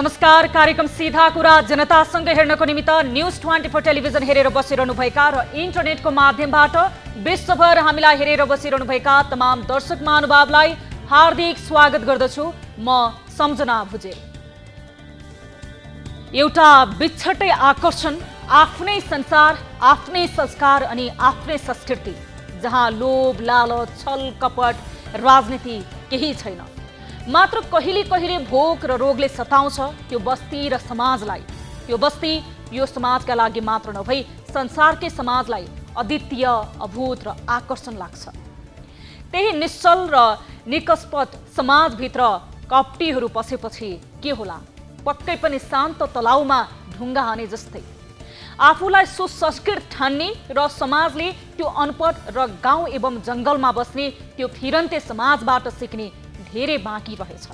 नमस्कार। कार्यक्रम सीधा कुरा जनतासँग हेर्नको निमित्त न्यूज 24 टेलिभिजन हेरेर बसिरहनुभएका र इन्टरनेटको माध्यमबाट विश्वभर हामीलाई हेरेर बसिरहनुभएका तमाम दर्शक महानुभावलाई हार्दिक स्वागत गर्दछु। म सम्झना भुजेल। एउटा बिछटै आकर्षण, आफ्नै संसार, आफ्नै संस्कार अनि आफ्नै संस्कृति, जहाँ लोभ, लालच, छल, कपट, राजनीति केही छैन। मात्र कहिले कहिले भोक र रोगले सताउँछ त्यो बस्ती र समाजलाई। त्यो बस्ती यो समाजका लागि मात्र नभई संसारकै समाजलाई अद्वितीय, अभूत र आकर्षण लाग्छ। त्यही निश्चल र निष्पक्ष समाजभित्र कपटीहरू पसेपछि के होला? पक्कै पनि शान्त तलाउमा ढुङ्गा हाने जस्तै। आफूलाई सुसंस्कृत ठान्ने र समाजले त्यो अनपढ र गाउँ एवं जङ्गलमा बस्ने त्यो फिरन्ते समाजबाट सिक्ने धेरै बाँकी रहेछ।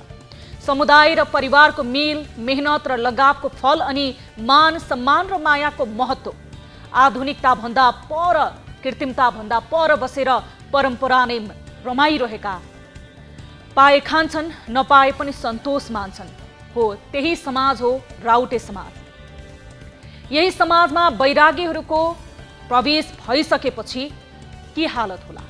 समुदाय र परिवारको मेल, मेहनत र लगावको फल अनि मान सम्मान र मायाको महत्त्व आधुनिकता भन्दा पर, कृत्रिमता भन्दा पर बसेर परम्परा नै रमाइरहेका पाए खान्छन्, नपाए पनि सन्तोष मान्छन्। हो, त्यही समाज हो राउटे समाज। यही समाजमा वैरागीहरूको प्रवेश भइसकेपछि के हालत होला?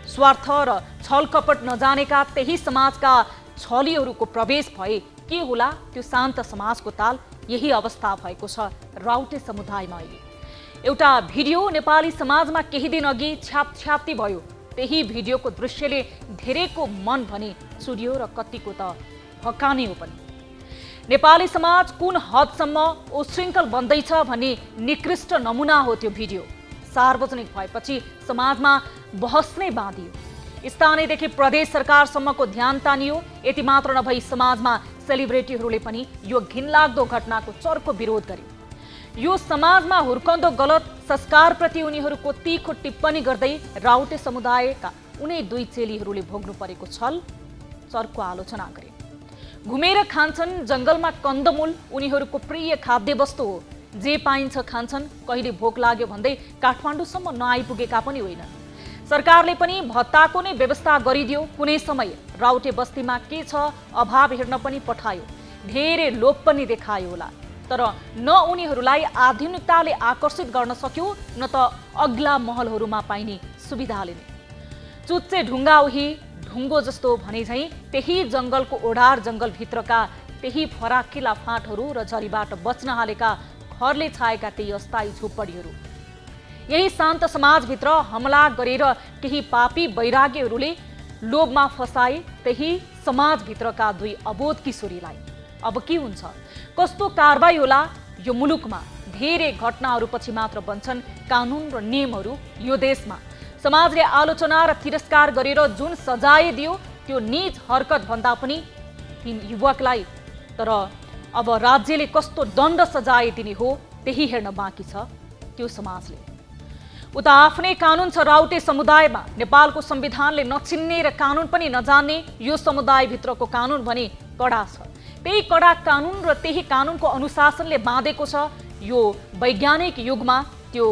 स्वार्थ र छल कपट नजानेका त्यही समाजका छलीहरूको प्रवेश भए के होला? त्यो शान्त समाजको ताल। यही अवस्था भएको छ राउटे समुदायमा अहिले। एउटा भिडियो नेपाली समाजमा केही दिन अघि छ्यापछ्याप्ती भयो। त्यही भिडियोको दृश्यले धेरैको मन भने चुडियो र कतिको त भकानियो पनि। नेपाली समाज कुन हदसम्म उशृङ्खल बन्दैछ भन्ने निकृष्ट नमुना हो त्यो भिडियो। सार्वजनिक भएपछि समाजमा बहस नै बाँधियो। स्थानीयदेखि प्रदेश सरकारसम्मको ध्यान तानियो। यति मात्र नभई समाजमा सेलिब्रेटीहरूले पनि यो घिनलाग्दो घटनाको चर्को विरोध गरे। यो समाजमा हुर्कँदो गलत संस्कारप्रति उनीहरूको तीखो टिप्पणी गर्दै राउटे समुदायका उनै दुई चेलीहरूले भोग्नु परेको छल चर्को आलोचना गरे। घुमेर खान्छन्, जङ्गलमा कन्दमूल उनीहरूको प्रिय खाद्यवस्तु हो। जे पाइन्छ खान्छन्। कहिले भोक लाग्यो भन्दै काठमाडौँसम्म नआइपुगेका पनि होइन। सरकारले पनि भत्ताको नै व्यवस्था गरिदियो। कुनै समय राउटे बस्तीमा के छ अभाव हेर्न पनि पठायो। धेरै लोभ पनि देखायो होला। तर न उनीहरूलाई आधुनिकताले आकर्षित गर्न सक्यो, न त अग्ला महलहरूमा पाइने सुविधाले नै। चुच्चे ढुङ्गा उही ढुङ्गो जस्तो भने झैँ त्यही जङ्गलको ओढार जङ्गलभित्रका त्यही फराकिला फाँटहरू र झरीबाट बच्न हालेका घरले छाएका त्यही अस्थायी झुप्पडीहरू। यही शान्त समाजभित्र हमला गरेर केही पापी वैरागीहरूले लोभमा फसाए त्यही समाजभित्रका दुई अबोध किशोरीलाई। अब के हुन्छ? कस्तो कारबाही होला? यो मुलुकमा धेरै घटनाहरूपछि मात्र बन्छन् कानुन र नियमहरू। यो देशमा समाजले आलोचना र तिरस्कार गरेर जुन सजाय दियो त्यो नीच हरकत भन्दा पनि ती युवकलाई तर अब राज्यले कस्तो दण्ड सजाय दिने हो त्यही हेर्न बाँकी छ त्यो समाजले। उता आफ्नै कानुन छ राउटे समुदायमा। नेपालको संविधानले नचिन्ने र कानुन पनि नजान्ने यो समुदायभित्रको कानुन भने कडा छ। त्यही कडा कानुन र त्यही कानुनको अनुशासनले बाँधेको छ यो वैज्ञानिक युगमा त्यो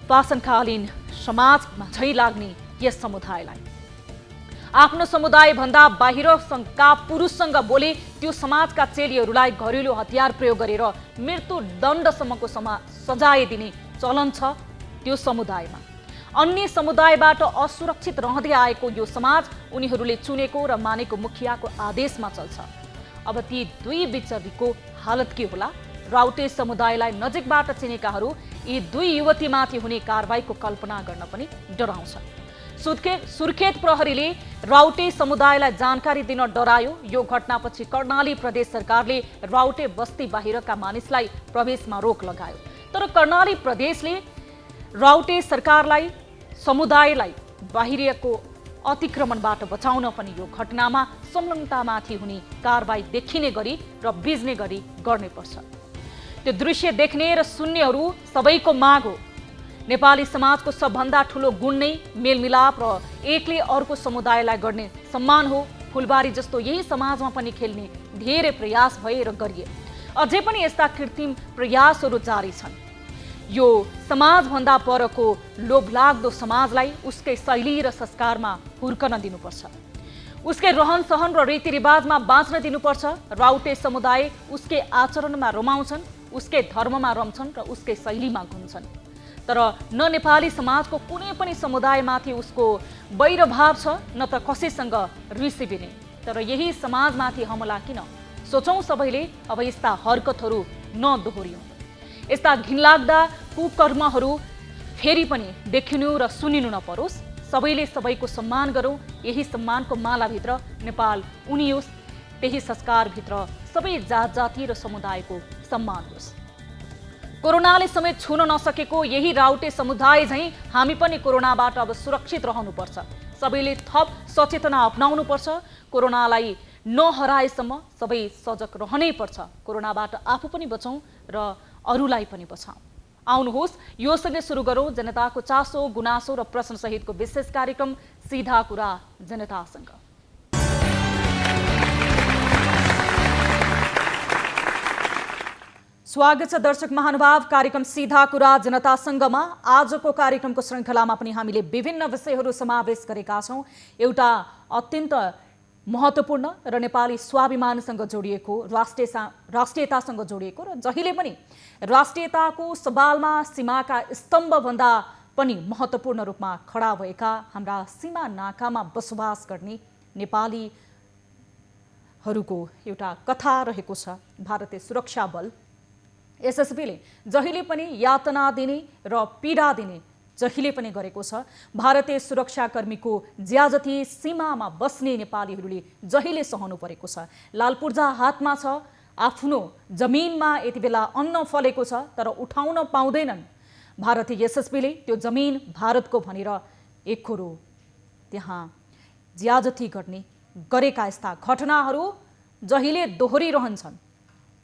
पाषाणकालीन समाजमा झै लाग्ने यस समुदायलाई। आफ्नो समुदाय भन्दा बाहिरका पुरुषसँग बोले त्यो समाजका चेलीहरूलाई घरेलु हतियार प्रयोग गरेर मृत्यु दण्डसम्मको सजाय दिने चलन छ त्यो समुदायमा। अन्य समुदायबाट असुरक्षित रहँदै आएको यो समाज उनीहरूले चुनेको र मानेको मुखियाको आदेशमा चल्छ। अब ती दुई बिचरीको हालत के होला? राउटे समुदायलाई नजिकबाट चिनेकाहरू यी दुई युवतीमाथि हुने कारबाहीको कल्पना गर्न पनि डराउँछ। सुर्खेत प्रहरीले राउटे समुदायलाई जानकारी दिन डरायो। यो घटनापछि कर्णाली प्रदेश सरकारले राउटे बस्ती बाहिरका मानिसलाई प्रवेशमा रोक लगायो। तर कर्णाली प्रदेशले राउटे सरकारलाई समुदायलाई बाहिरिएको अतिक्रमणबाट बचाउन पनि यो घटनामा संलग्नतामाथि हुने कारबाही देखिने गरी र बिज्ने गरी गर्नुपर्छ। त्यो दृश्य देख्ने र सुन्नेहरू सबैको माग हो। नेपाली समाजको सबभन्दा ठुलो गुण नै मेलमिलाप र एकले अर्को समुदायलाई गर्ने सम्मान हो। फुलबारी जस्तो यही समाजमा पनि खेल्ने धेरै प्रयास भए र गरिए। अझै पनि यस्ता कृत्रिम प्रयासहरू जारी छन्। यो समाजभन्दा परको लोभलाग्दो समाजलाई उसकै शैली र संस्कारमा हुर्कन दिनुपर्छ। उसके रहन सहन र रीतिरिवाजमा बाँच्न दिनुपर्छ। राउटे समुदाय उसके आचरणमा रमाउँछन्, उसके धर्ममा रम्छन् र उसकै शैलीमा घुम्छन्। तर न नेपाली समाजको कुनै पनि समुदायमाथि उसको वैरभाव छ, न त कसैसँग रिसिबिने। तर यही समाजमाथि हमला किन? सोचौँ सबैले, अब यस्ता हरकतहरू नदोहोरियौँ। यस्ता घिनलाग्दा कुकर्महरू फेरि पनि देखिनु र सुनिनु नपरोस्। सबैले सबैको सम्मान गरौँ। यही सम्मानको मालाभित्र नेपाल उनियोस्। त्यही संस्कारभित्र सबै जात जाति र समुदायको सम्मान होस्। कोरोनाले समेत छुन नसकेको यही राउटे समुदाय झैँ हामी पनि कोरोनाबाट अब सुरक्षित रहनुपर्छ। सबैले थप सचेतना अपनाउनुपर्छ। कोरोनालाई नहराएसम्म सबै सजग रहनै पर्छ। कोरोनाबाट आफू पनि बचौँ र अरूलाई पनि बचाउँ। आउनुहोस् यो सँगै सुरु गरौँ जनताको चासो, गुनासो र प्रश्न सहितको विशेष कार्यक्रम सीधा कुरा जनतासँग। स्वागत छ दर्शक महानुभाव कार्यक्रम सीधा कुरा जनतासँगमा। आजको कार्यक्रमको श्रृङ्खलामा पनि हामीले विभिन्न विषयहरू समावेश गरेका छौँ। एउटा अत्यन्त महत्त्वपूर्ण र नेपाली स्वाभिमानसँग जोडिएको, राष्ट्रियतासँग जोडिएको र जहिले पनि राष्ट्रियताको सवालमा सीमाका स्तम्भभन्दा पनि महत्त्वपूर्ण रूपमा खडा भएका हाम्रा सीमा नाकामा बसोबास गर्ने नेपालीहरूको एउटा कथा रहेको छ। भारतीय सुरक्षा बल एसएसबीले जहिले पनि यातना दिने र पीडा दिने जहिले पनि गरेको छ। भारतीय सुरक्षाकर्मीको ज्याजती सीमामा बस्ने नेपालीहरूले जहिले सहनु परेको छ। लालपूर्जा हातमा छ, आफ्नो जमिनमा यति बेला अन्न फलेको छ, तर उठाउन पाउँदैनन्। भारतीय एसएसबीले त्यो जमिन भारतको भनेर एकहोरो त्यहाँ ज्याजती गरेका यस्ता घटनाहरू जहिले दोहोरिरहन्छन्।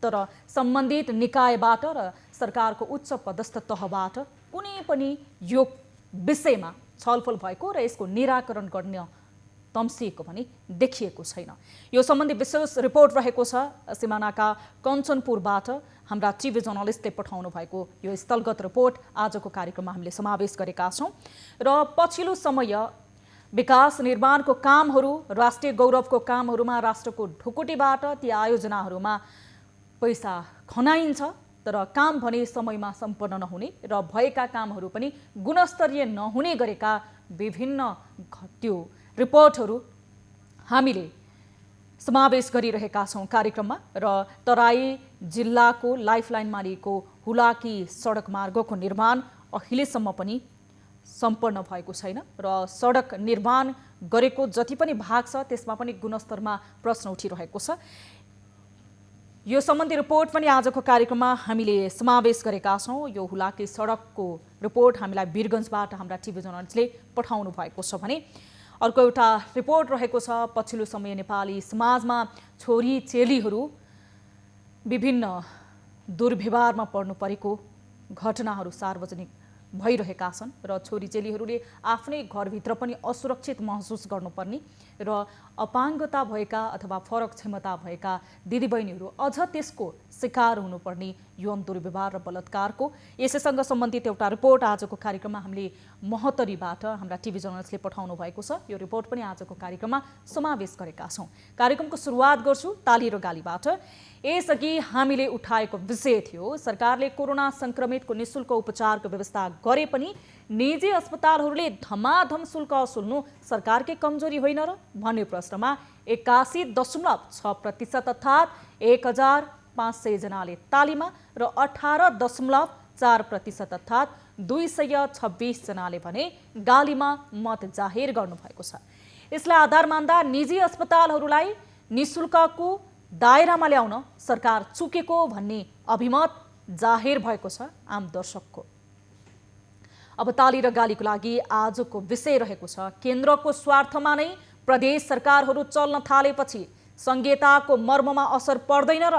तर सम्बन्धित निकायबाट र सरकारको उच्च पदस्थ तहबाट कुनै पनि यो विषयमा छलफल भएको र यसको निराकरण गर्न तम्सिएको पनि देखिएको छैन। यो सम्बन्धी विशेष रिपोर्ट रहेको छ सिमानाका कञ्चनपुरबाट हाम्रा टिभी जर्नलिस्टले पठाउनु भएको यो स्थलगत रिपोर्ट आजको कार्यक्रममा हामीले समावेश गरेका छौँ। र पछिल्लो समय विकास निर्माणको कामहरू, राष्ट्रिय गौरवको कामहरूमा राष्ट्रको ढुकुटीबाट ती आयोजनाहरूमा पैसा खनाइन्छ, तर काम भने समयमा सम्पन्न नहुने र भएका कामहरू पनि गुणस्तरीय नहुने गरेका विभिन्न त्यो रिपोर्टहरू हामीले समावेश गरिरहेका छौँ कार्यक्रममा। र तराई जिल्लाको लाइफलाइन मानिएको हुलाकी सडक मार्गको निर्माण अहिलेसम्म पनि सम्पन्न भएको छैन र सडक निर्माण गरेको जति पनि भाग छ त्यसमा पनि गुणस्तरमा प्रश्न उठिरहेको छ। यो सम्बन्धी रिपोर्ट पनि आजको कार्यक्रममा हामीले समावेश गरेका छौँ। यो हुलाकी सडकको रिपोर्ट हामीलाई वीरगञ्जबाट हाम्रा टिभी जर्नलिस्टले पठाउनु भएको छ भने अर्को एउटा रिपोर्ट रहेको छ पछिल्लो समय नेपाली समाजमा छोरी चेलीहरू विभिन्न दुर्व्यवहारमा पर्नु परेको घटनाहरू सार्वजनिक भइरहेका छन् र छोरी चेलीहरूले आफ्नै घरभित्र पनि असुरक्षित महसुस गर्नुपर्ने र अपाङ्गता भएका अथवा फरक क्षमता भएका दिदीबहिनीहरू अझ त्यसको शिकार हुनुपर्ने यौन दुर्व्यवहार र बलात्कारको यसैसँग सम्बन्धित एउटा रिपोर्ट आजको कार्यक्रममा हामीले महोत्तरीबाट हाम्रा टिभी जर्नलिस्टले पठाउनु भएको छ। यो रिपोर्ट पनि आजको कार्यक्रममा समावेश गरेका छौँ। कार्यक्रमको सुरुवात गर्छु ताली र गालीबाट। यसअघि हामीले उठाएको विषय थियो सरकारले कोरोना संक्रमितको निशुल्क उपचारको व्यवस्था गरे पनि निजी अस्पतालहरूले धमाधम शुल्क असुल्नु सरकारकै कमजोरी होइन र भन्ने प्रश्नमा 81.6% अर्थात् 1500 जनाले तालीमा र 18.4% अर्थात् 226 जनाले भने गालीमा मत जाहेर गर्नुभएको छ। यसलाई आधार मान्दा निजी अस्पतालहरूलाई निशुल्कको दायरामा ल्याउन सरकार चुकेको भन्ने अभिमत जाहेर भएको छ आम दर्शकको। अब ताली र गालीको लागि आजको विषय रहेको छ केन्द्रको स्वार्थमा नै प्रदेश सरकारहरू चल्न थालेपछि संहिताको मर्ममा असर पर्दैन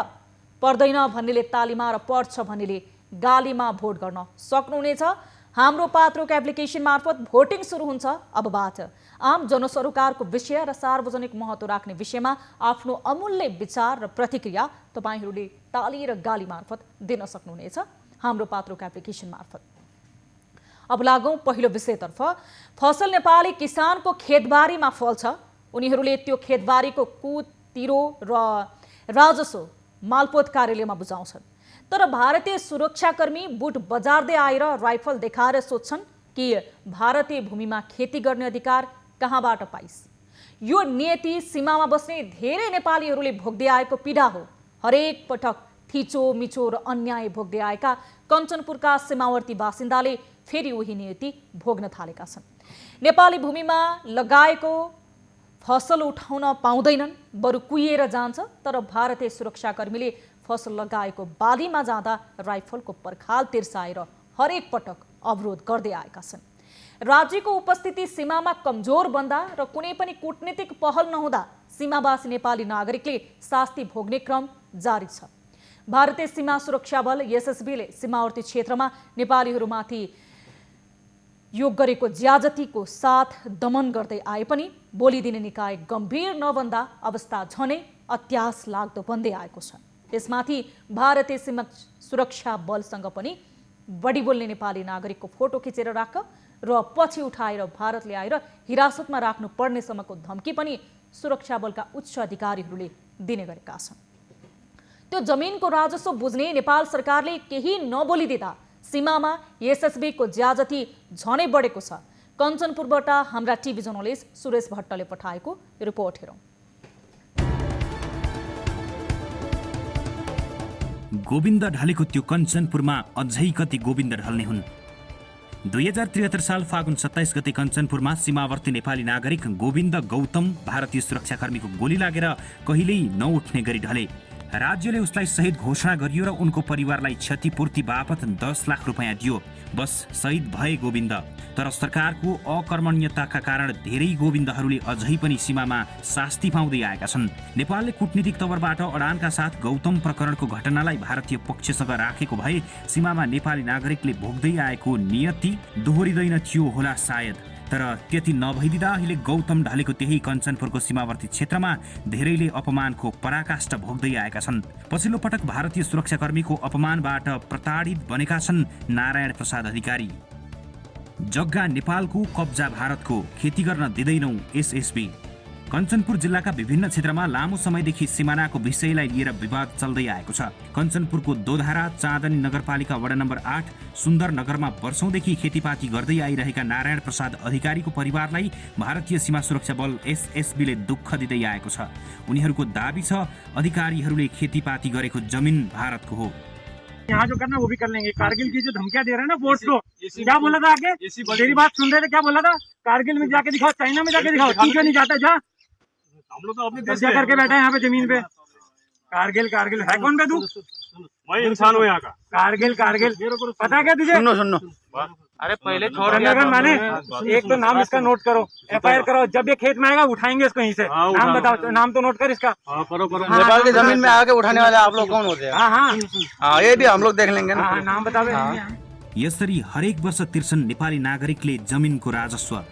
भन्नेले तालीमा र पर्छ भन्नेले गालीमा भोट गर्न सक्नुहुनेछ। हाम्रो पात्रोको एप्लिकेसन मार्फत भोटिङ सुरु हुन्छ। अबबाट आम जनसरोकारको विषय र सार्वजनिक महत्त्व राख्ने विषयमा आफ्नो अमूल्य विचार र प्रतिक्रिया तपाईहरूले ताली र गाली मार्फत दिन सक्नुहुनेछ हाम्रो पात्रोको एप्लिकेसन मार्फत। अब लागौँ पहिलो विषयतर्फ। फसल नेपाली किसानको खेतबारीमा फल्छ, उनीहरूले त्यो खेतबारीको कुतिरो र राजस्व मालपोत कार्यालयमा बुझाउँछन्। तर भारतीय सुरक्षाकर्मी बुट बजार्दै आएर राइफल देखाएर सोध्छन् कि भारतीय भूमिमा खेती गर्ने अधिकार कहाँबाट पाइस्। यो नियति सीमामा बस्ने धेरै नेपालीहरूले भोग्दै आएको पीडा हो। हरेक पटक थिचो मिचो र अन्याय भोग्दै आएका कञ्चनपुरका सीमावर्ती बासिन्दाले फेरि उही नियति भोग्न थालेका छन्। नेपाली भूमिमा लगाएको फसल उठाउन पाउँदैनन्, बरु कुहिएर जान्छ। तर भारतीय सुरक्षाकर्मीले फसल लगाएको बालीमा जाँदा राइफलको पर्खाल तिर्साएर हरेक पटक अवरोध गर्दै आएका छन्। राज्यको उपस्थिति सीमामा कमजोर बन्दा र कुनै पनि कूटनीतिक पहल नहुँदा सीमावासी नेपाली नागरिकले शास्ति भोग्ने क्रम जारी छ। भारतीय सीमा सुरक्षा बल एसएसबीले सीमावर्ती क्षेत्रमा नेपालीहरूमाथि योग गरेको ज्यादतीको साथ दमन गर्दै आए पनि बोलिदिने निकाय गम्भीर नबन्दा अवस्था झनै अत्यास लाग्दो बन्दै आएको छ। त्यसमाथि भारतीय सीमा सुरक्षा बलसँग पनि बढी बोल्ने नेपाली नागरिकको फोटो खिचेर राख र पछि उठाएर भारत ल्याएर हिरासतमा राख्नु पर्नेसम्मको धम्की पनि सुरक्षा बलका उच्च अधिकारीहरूले दिने गरेका छन्। त्यो जमिनको राजस्व बुझ्ने नेपाल सरकारले केही नबोलिदिँदा सीमामा एसएसबीको ज्यादती झनै बढेको छ। कञ्चनपुरबाट हाम्रा टिभी जर्नलिस्ट सुरेश भट्टले पठाएको रिपोर्ट हेरौँ। गोविन्द ढलेको त्यो कञ्चनपुरमा अझै कति गोविन्द ढल्ने हुन्। 2073 साल फागुन 27 गते कञ्चनपुरमा सीमावर्ती नेपाली नागरिक गोविन्द गौतम भारतीय सुरक्षाकर्मीको गोली लागेर कहिल्यै नउठ्ने गरी ढले। राज्यले उसलाई शहीद घोषणा गरियो र उनको परिवारलाई क्षतिपूर्ति बापत 10 लाख रुपैयाँ दियो। बस शहीद भए गोविन्द। तर सरकारको अकर्मण्यताका कारण धेरै गोविन्दहरूले अझै पनि सीमामा शास्ति पाउँदै आएका छन्। नेपालले कूटनीतिक तवरबाट अडानका साथ गौतम प्रकरणको घटनालाई भारतीय पक्षसँग राखेको भए सीमामा नेपाली नागरिकले भोग्दै आएको नियति दोहोरिँदैन थियो होला सायद। तर त्यति नभइदिँदा अहिले गौतम ढलेको त्यही कञ्चनपुरको सीमावर्ती क्षेत्रमा धेरैले अपमानको पराकाष्ठ भोग्दै आएका छन्। पछिल्लो पटक भारतीय सुरक्षाकर्मीको अपमानबाट प्रताडित बनेका छन् नारायण प्रसाद अधिकारी। जग्गा नेपालको, कब्जा भारतको, खेती गर्न दिँदैनौ एसएसबी। कञ्चनपुर जिल्लाका विभिन्न क्षेत्रमा लामो समयदेखि सिमानाको विषयलाई लिएर विवाद चल्दै आएको छ। कञ्चनपुरको दोधारा चाँदनी नगरपालिका वडा नम्बर 8 सुन्दर नगरमा वर्षौंदेखि खेतीपाती गर्दै आइरहेका नारायण प्रसाद अधिकारीको परिवारलाई भारतीय सीमा सुरक्षा बल एसएसबीले दुःख दिँदै आएको छ। उनीहरूको दाबी छ अधिकारीहरूले खेतीपाती गरेको जमिन भारतको हो। यहाँ जो करना वो भी कर लेंगे। कारगिल की जो धमकियां दे रहे हैं ना फोर्स को, क्या बोला था आगे? तेरी बात सुन रहे थे, क्या बोला था? कारगिल में जाके दिखाओ, चाइना में जाके दिखाओ। तू क्यों नहीं जाता? जा, हम लोग तो अपने कब्जा करके बैठे हैं यहाँ पे जमीन पे। कारगिल कारगिल है कौन बे तू? मैं इंसान हूँ यहाँ का। कारगिल कारगिल पता क्या तुझे? सुनो अरे पहले छोड़ माने एक तो नाम इसका नोट करो, एफआईआर करो। जब ये खेत में आएगा उठाएंगे इसको यहीं से। नाम बताओ, नाम तो नोट कर इसका। करो। नेपाल की जमीन में आके उठाने वाले आप लोग कौन होते हैं? हाँ, ये भी हम लोग देख लेंगे ना। नाम बताओ। यसरी हरेक वर्ष तिर्छन् नेपाली नागरिकले जमिनको राजस्व।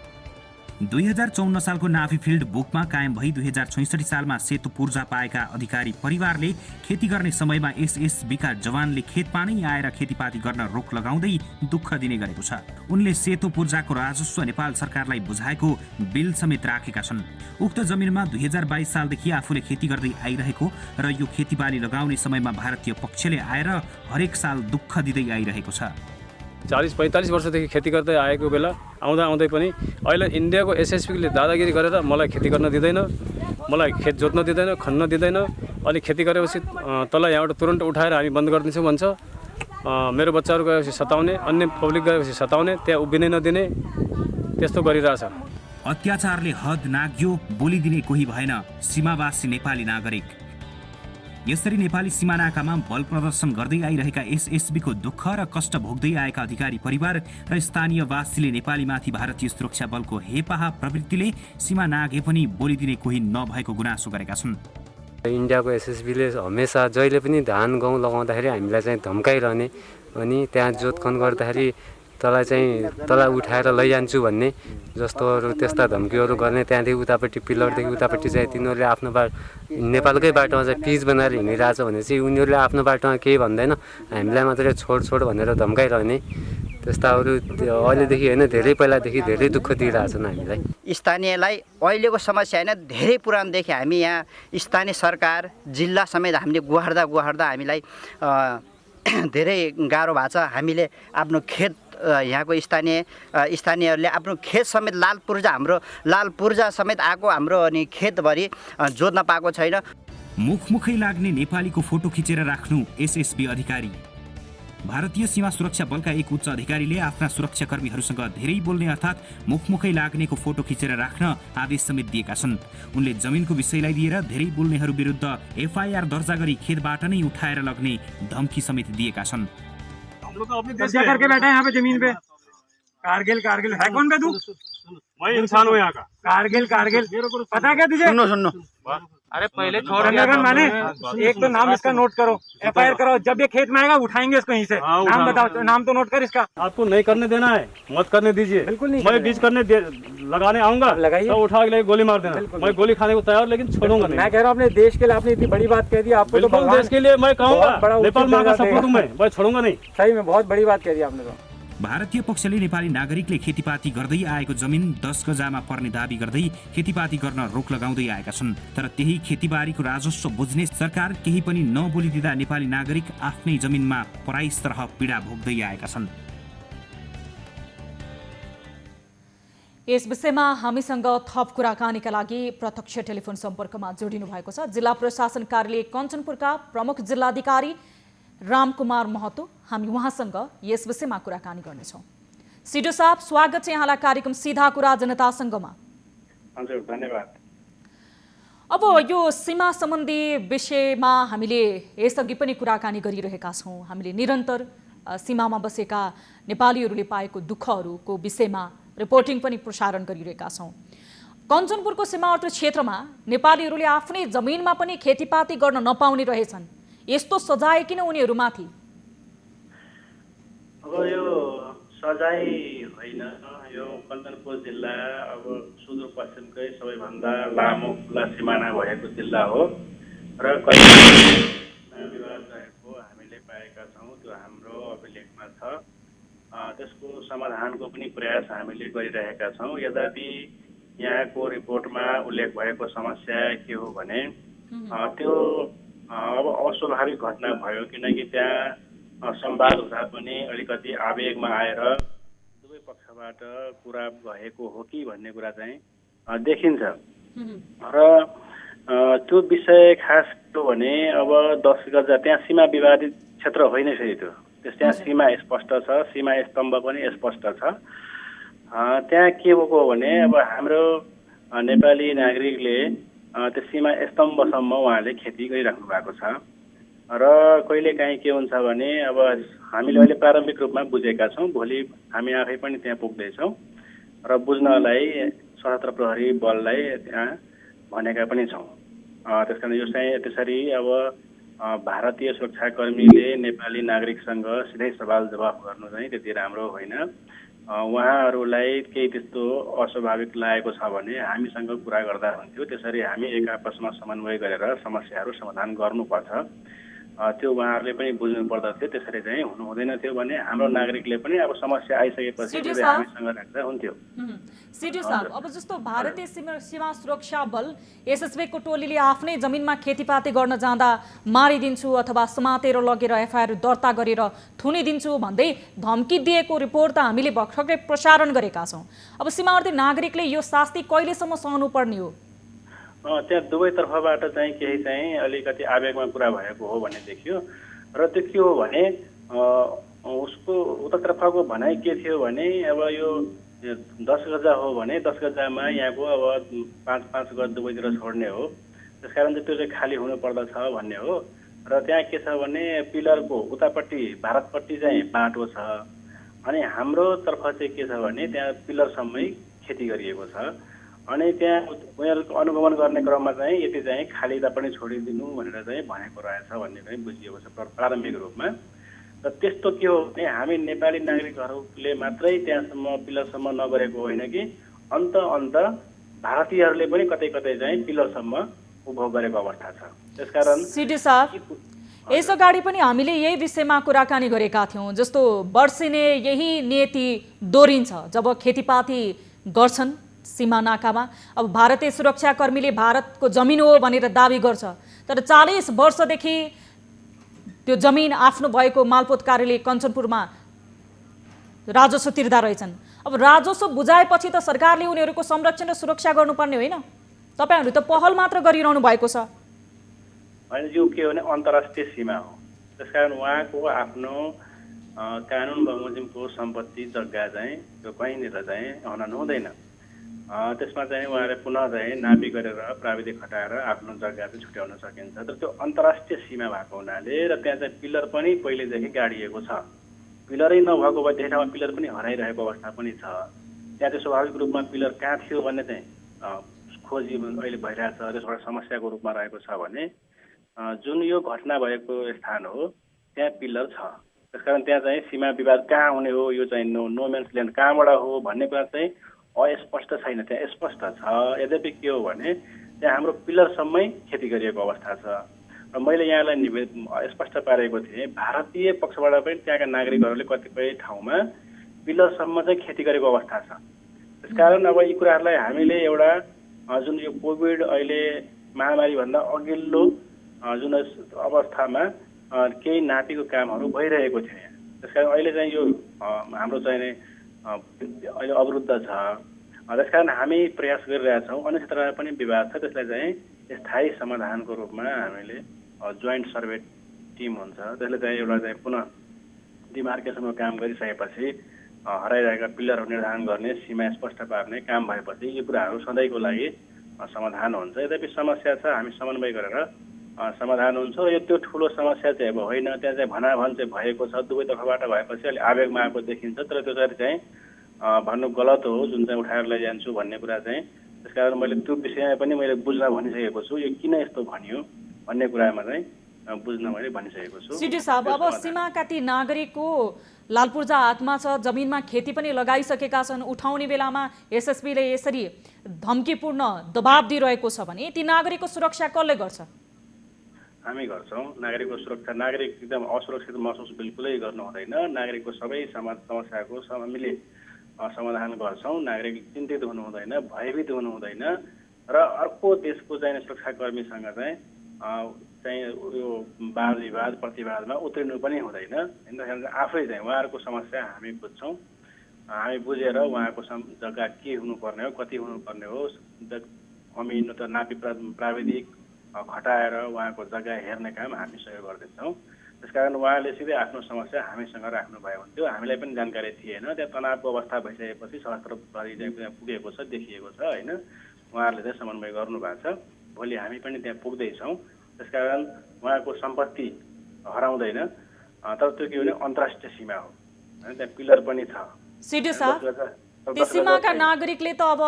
2054 सालको नाफी फिल्ड बुकमा कायम भई 2066 सालमा सेतो पूर्जा पाएका अधिकारी परिवारले खेती गर्ने समयमा एसएसबीका जवानले खेतमा नै आएर खेतीपाती गर्न रोक लगाउँदै दुःख दिने गरेको छ। उनले सेतो पूर्जाको राजस्व नेपाल सरकारलाई बुझाएको बिल समेत राखेका छन्। उक्त जमिनमा 2022 सालदेखि आफूले खेती गर्दै आइरहेको र यो खेतीबाली लगाउने समयमा भारतीय पक्षले आएर हरेक साल दुःख दिँदै आइरहेको छ। 40-45 वर्षदेखि खेती गर्दै आएको बेला आउँदै पनि अहिले इन्डियाको एसएसबीले दादागिरी गरेर मलाई खेती गर्न दिँदैन, मलाई खेत जोत्न दिँदैन, खन्न दिँदैन। अनि खेती गरेपछि तल यहाँबाट तुरन्त उठाएर हामी बन्द गरिदिन्छौँ भन्छ। मेरो बच्चाहरू गएपछि सताउने, अन्य पब्लिक गएपछि सताउने, त्यहाँ उभिनै नदिने, त्यस्तो गरिरहेछ। अत्याचारले हद नाग्यो, बोलिदिने कोही भएन सीमावासी नेपाली नागरिक। यसरी नेपाली सीमानाकामा बल प्रदर्शन गर्दै आइरहेका एसएसबीको दुःख र कष्ट भोग्दै आएका अधिकारी परिवार र स्थानीयवासीले नेपालीमाथि भारतीय सुरक्षा बलको हेपाहा प्रवृत्तिले सीमा नागे पनि बोलिदिने कोही नभएको गुनासो गरेका छन्। इन्डियाको एसएसबीले हमेसा जहिले पनि धान गहुँ लगाउँदाखेरि हामीलाई चाहिँ धम्काइरहने, अनि त्यहाँ जोतखन गर्दाखेरि तँलाई उठाएर लैजान्छु भन्ने जस्तोहरू त्यस्ता धम्कीहरू गर्ने। त्यहाँदेखि उतापट्टि पिलरदेखि उतापट्टि चाहिँ तिनीहरूले आफ्नो नेपालकै बाटोमा चाहिँ पिच बनाएर हिँडिरहेछ भने चाहिँ उनीहरूले आफ्नो बाटोमा केही भन्दैन, हामीलाई मात्रै छोड भनेर धम्काइरहने। त्यस्ताहरू अहिलेदेखि होइन धेरै पहिलादेखि धेरै दुःख दिइरहेछन् हामीलाई। स्थानीयलाई अहिलेको समस्या होइन, धेरै पुरानोदेखि हामी यहाँ स्थानीय सरकार जिल्ला समेत हामीले गुहार्दा हामीलाई धेरै गाह्रो भएको छ। हामीले आफ्नो खेत यहाँको स्थानीयहरूले आफ्नो खेत समेत हाम्रो लाल पूर्जा समेत आएको हाम्रो अनि खेतभरि जोत्न पाएको छैन। मुखमुखै लाग्ने नेपालीको फोटो खिचेर राख्नु एसएसबी अधिकारी। भारतीय सीमा सुरक्षा बलका एक उच्च अधिकारीले आफ्ना सुरक्षाकर्मीहरूसँग धेरै बोल्ने अर्थात् मुखमुखै लाग्नेको फोटो खिचेर राख्न आदेश समेत दिएका छन्। उनले जमिनको विषयलाई लिएर धेरै बोल्नेहरू विरुद्ध एफआईआर दर्जा गरी खेतबाट नै उठाएर लग्ने धम्की समेत दिएका छन्। कब्जा करके बैठा है यहाँ पे जमीन पे। कारगिल है कौन बे तू? मैं इंसान हूँ यहाँ का। कारगिल पता क्या तुझे? सुनो अरे पहले छोड़ माने एक तो नाम इसका नोट करो, एफआईआर करो। जब ये खेत में आएगा उठाएंगे इसको यहीं से। नाम बताओ, नाम तो नोट कर इसका। आपको नहीं करने देना है, मत करने दीजिए। बिल्कुल नहीं, मैं बीच करने लगाने आऊंगा, लगाइए तो उठा के गोली मार देना। मैं गोली खाने को तैयार, लेकिन छोड़ूंगा नहीं। मैं कह रहा हूँ अपने देश के लिए आपने इतनी बड़ी बात कह दी। आपको तो देश के लिए मैं कहूँगा, नेपाल माँ का सपूत हूँ मैं छोड़ूंगा नहीं। सही में बहुत बड़ी बात कह दी आपने तो। भारतीय पक्षले नेपाली नागरिकले खेतीपाती गर्दै आएको जमिन 10 गजामा पर्ने दाबी गर्दै खेतीपाती गर्न रोक लगाउँदै आएका छन्। तर त्यही खेतीबारीको राजस्व बुझ्ने सरकार केही पनि नबोलिदिँदा नेपाली नागरिक आफ्नै जमिनमा पराई तरह पीडा भोग्दै आएका छन्। यस विषयमा हामीसँग थप कुराकानीका लागि प्रत्यक्ष टेलिफोन सम्पर्कमा जोडिनु भएको छ जिल्ला प्रशासन कार्यालय कञ्चनपुरका प्रमुख जिल्लाधिकारी रामकुमार महतो। हामी उहाँसँग यस विषयमा कुराकानी गर्नेछौँ। सिडो साहब, स्वागत छ यहाँलाई कार्यक्रम सीधा कुरा जनतासँगमा। हजुर, धन्यवाद। अब यो सीमा सम्बन्धी विषयमा हामीले यसअघि पनि कुराकानी गरिरहेका छौँ। हामीले निरन्तर सीमामा बसेका नेपालीहरूले पाएको दुःखहरूको विषयमा रिपोर्टिङ पनि प्रसारण गरिरहेका छौँ। कञ्चनपुरको सीमावर्ती क्षेत्रमा नेपालीहरूले आफ्नै जमिनमा पनि खेतीपाती गर्न नपाउने रहेछन्। यस्तो सजाय किन उनीहरूमाथि? अब यो सजाय होइन, यो कञ्चनपुर जिल्ला अब सुदूरपश्चिमकै सबैभन्दा लामो खुला सिमाना भएको जिल्ला हो र विवाद रहेको हामीले पाएका छौँ। त्यो हाम्रो अभिलेखमा छ। त्यसको समाधानको पनि प्रयास हामीले गरिरहेका छौँ। यद्यपि यहाँको रिपोर्टमा उल्लेख भएको समस्या के हो भने त्यो अब अस्वाभाविक घटना भयो, किनकि त्यहाँ संवाद हुँदा पनि अलिकति आवेगमा आएर दुवै पक्षबाट कुरा भएको हो कि भन्ने कुरा चाहिँ देखिन्छ। र त्यो विषय खास के हो भने अब 10 गजा त्यहाँ सीमा विवादित क्षेत्र होइन फेरि त्यो। त्यहाँ सीमा स्पष्ट छ, सीमा स्तम्भ पनि स्पष्ट छ। त्यहाँ के भएको हो भने अब हाम्रो नेपाली नागरिकले त्यो सीमा स्तम्भसम्म उहाँले खेती गरिराख्नु भएको छ र कहिलेकाहीँ के हुन्छ भने अब हामीले अहिले प्रारम्भिक रूपमा बुझेका छौँ, भोलि हामी आफै पनि त्यहाँ पुग्दैछौँ र बुझ्नलाई सशस्त्र प्रहरी बललाई त्यहाँ भनेका पनि छौँ। त्यसकारण यो चाहिँ त्यसरी अब भारतीय सुरक्षाकर्मीले नेपाली नागरिकसँग सिधै सवाल जवाफ गर्नु चाहिँ त्यति राम्रो होइन। उहाँहरूलाई केही त्यस्तो अस्वाभाविक लागेको छ भने हामीसँग कुरा गर्दा हुन्थ्यो। त्यसरी हामी एक आपसमा समन्वय गरेर समस्याहरू समाधान गर्नुपर्छ, त्यो उहाँहरूले पनि बुझ्नु पर्दथ्यो। त्यसरी चाहिँ हुनु हुँदैन थियो भने हाम्रो नागरिकले पनि अब समस्या आइसकेपछि हामीसँग राख्दा हुन्थ्यो। सिडिओ साहब, अब जस्तो भारतीय सीमा सुरक्षा बल एसएसबीको टोलीले आफ्नै जमिनमा खेतीपाती गर्न जाँदा मारिदिन्छु अथवा समातेर लगेर एफआईआर दर्ता गरेर थुनिदिन्छु भन्दै धम्की दिएको रिपोर्ट त हामीले भर्खरै प्रसारण गरेका छौँ। अब सीमावर्ती नागरिकले यो शास्ति कहिलेसम्म सहनुपर्ने हो? त्यहाँ दुवैतर्फबाट चाहिँ केही चाहिँ अलिकति आवेगमा कुरा भएको हो भन्ने देखियो र त्यो के हो भने उसको उतातर्फको भनाइ के थियो भने अब यो 10 गजा हो भने 10 गजामा यहाँको अब 5-5 गज दुवैतिर छोड्ने हो, त्यसकारण चाहिँ त्यो चाहिँ खाली हुनुपर्दछ भन्ने हो। र त्यहाँ के छ भने पिलरको उतापट्टि भारतपट्टि चाहिँ बाटो छ अनि हाम्रो तर्फ चाहिँ के छ भने त्यहाँ पिलरसम्मै खेती गरिएको छ अनि त्यहाँ उनीहरूको अनुगमन गर्ने क्रममा चाहिँ यति चाहिँ खाली पनि छोडिदिनु भनेर चाहिँ भनेको रहेछ भन्ने चाहिँ बुझिएको छ प्रारम्भिक रूपमा। र त्यस्तो के हो भने हामी नेपाली नागरिकहरूले मात्रै त्यहाँसम्म पिलरसम्म नगरेको होइन कि अन्त भारतीयहरूले पनि कतै कतै चाहिँ पिलरसम्म उपभोग गरेको अवस्था छ। त्यसकारण सिडी साहब, यस अगाडि पनि हामीले यही विषयमा कुराकानी गरेका थियौँ। जस्तो वर्षिने यही नीति दोहोरिन्छ जब खेतीपाती गर्छन् सीमा नाकामा। अब भारतीय सुरक्षाकर्मीले भारतको जमिन हो भनेर दाबी गर्छ, तर 40 वर्षदेखि त्यो जमिन आफ्नो भएको मालपोत कार्यालय कञ्चनपुरमा राजस्व तिर्दा रहेछन्। अब राजस्व बुझाएपछि त सरकारले उनीहरूको संरक्षण र सुरक्षा गर्नुपर्ने होइन? तपाईहरू त पहल मात्र गरिरहनु भएको छ। होइन, यो के हो भने अन्तर्राष्ट्रिय सीमा हो, त्यसकारण उहाँको आफ्नो कानुन बमोजिमको सम्पत्ति जग्गा चाहिँ त्यो कहीँनिर चाहिँ हनन हुँदैन। त्यसमा चाहिँ उहाँले पुनः चाहिँ नापी गरेर प्राविधिक खटाएर आफ्नो जग्गा चाहिँ छुट्याउन सकिन्छ। तर त्यो अन्तर्राष्ट्रिय सीमा भएको हुनाले र त्यहाँ चाहिँ पिलर पनि पहिलेदेखि गाडिएको छ। पिलरै नभएको भए त्यही ठाउँमा पिलर पनि हराइरहेको अवस्था पनि छ। त्यहाँ चाहिँ स्वाभाविक रूपमा पिलर कहाँ थियो भन्ने चाहिँ खोजी अहिले भइरहेछ, त्यसबाट समस्याको रूपमा रहेको छ भने जुन यो घटना भएको स्थान हो त्यहाँ पिलर छ। त्यसकारण त्यहाँ चाहिँ सीमा विवाद कहाँ हुने हो, यो चाहिँ नो मेन्स ल्यान्ड कहाँबाट हो भन्ने कुरा चाहिँ अस्पष्ट छैन, त्यहाँ स्पष्ट छ। यद्यपि के हो भने त्यहाँ हाम्रो पिलरसम्मै खेती गरिएको अवस्था छ। र मैले यहाँलाई स्पष्ट पारेको थिएँ, भारतीय पक्षबाट पनि त्यहाँका नागरिकहरूले कतिपय ठाउँमा पिलरसम्म चाहिँ खेती गरेको अवस्था छ। त्यसकारण अब यी कुराहरूलाई हामीले एउटा जुन यो कोभिड अहिले महामारीभन्दा अघिल्लो जुन अवस्थामा केही नापीको कामहरू भइरहेको थियो। त्यसकारण अहिले चाहिँ यो हाम्रो चाहिँ अहिले अवरुद्ध छ। त्यसकारण हामी प्रयास गरिरहेछौँ, अन्य क्षेत्रमा पनि विवाद छ, त्यसलाई चाहिँ स्थायी समाधानको रूपमा हामीले जोइन्ट सर्वे टिम हुन्छ, त्यसले चाहिँ एउटा चाहिँ पुनः डिमार्केसनमा काम गरिसकेपछि हराइरहेका पिलरहरू निर्धारण गर्ने, सीमा स्पष्ट पार्ने काम भएपछि यो कुराहरू सधैँको लागि समाधान हुन्छ। यद्यपि समस्या छ, हामी समन्वय गरेर समाधान हुन्छ। यो त्यो ठुलो समस्या चाहिँ अब होइन, त्यहाँ चाहिँ भनाभन चाहिँ भएको छ, दुवै तर्फबाट भएपछि अलि आवेगमा आएको देखिन्छ। तर त्यो चाहिँ भन्नु गलत हो, जुन चाहिँ उठाएर लैजान्छु भन्ने कुरा चाहिँ। त्यसकारण मैले त्यो विषयमा पनि मैले बुझ्न भनिसकेको छु, यो किन यस्तो भनियो भन्ने कुरामा चाहिँ बुझ्न मैले भनिसकेको छु। सिडी साहब, अब सीमाका ती नागरिकको लालपूर्जा हातमा छ, जमिनमा खेती पनि लगाइसकेका छन्, उठाउने बेलामा एसएसबीले यसरी धम्कीपूर्ण दबाब दिइरहेको छ भने ती नागरिकको सुरक्षा कसले गर्छ? हामी गर्छौँ। नागरिकको सुरक्षा, नागरिक एकदम असुरक्षित महसुस बिल्कुलै गर्नु हुँदैन। नागरिकको सबै समस्याको हामीले समाधान गर्छौँ। नागरिक चिन्तित हुनु हुँदैन, भयभीत हुनु हुँदैन र अर्को देशको चाहिँ सुरक्षाकर्मीसँग चाहिँ यो वाद विवाद प्रतिवादमा उत्रिनु पनि हुँदैन। होइन, आफै चाहिँ उहाँहरूको समस्या हामी बुझ्छौँ। हामी बुझेर उहाँको जग्गा के हुनुपर्ने हो, कति हुनुपर्ने हो, जमिन त नापी प्राविधिक खटाएर उहाँको जग्गा हेर्ने काम हामी सहयोग गरिदिन्छौँ। त्यसकारण उहाँले सिधै आफ्नो समस्या हामीसँग राख्नु भयो हुन्थ्यो। हामीलाई पनि जानकारी थिएन, त्यहाँ तनावको अवस्था भइसकेपछि सशस्त्र प्रहरी चाहिँ पुगेको छ, देखिएको छ। होइन, उहाँहरूले चाहिँ समन्वय गर्नु भएको छ। भोलि हामी पनि त्यहाँ पुग्दैछौँ। त्यसकारण उहाँको सम्पत्ति हराउँदैन। तर त्यो के भने अन्तर्राष्ट्रिय सीमा हो, त्यहाँ पिलर पनि छ। सिडी साहब, ती सीमाका नागरिकले त अब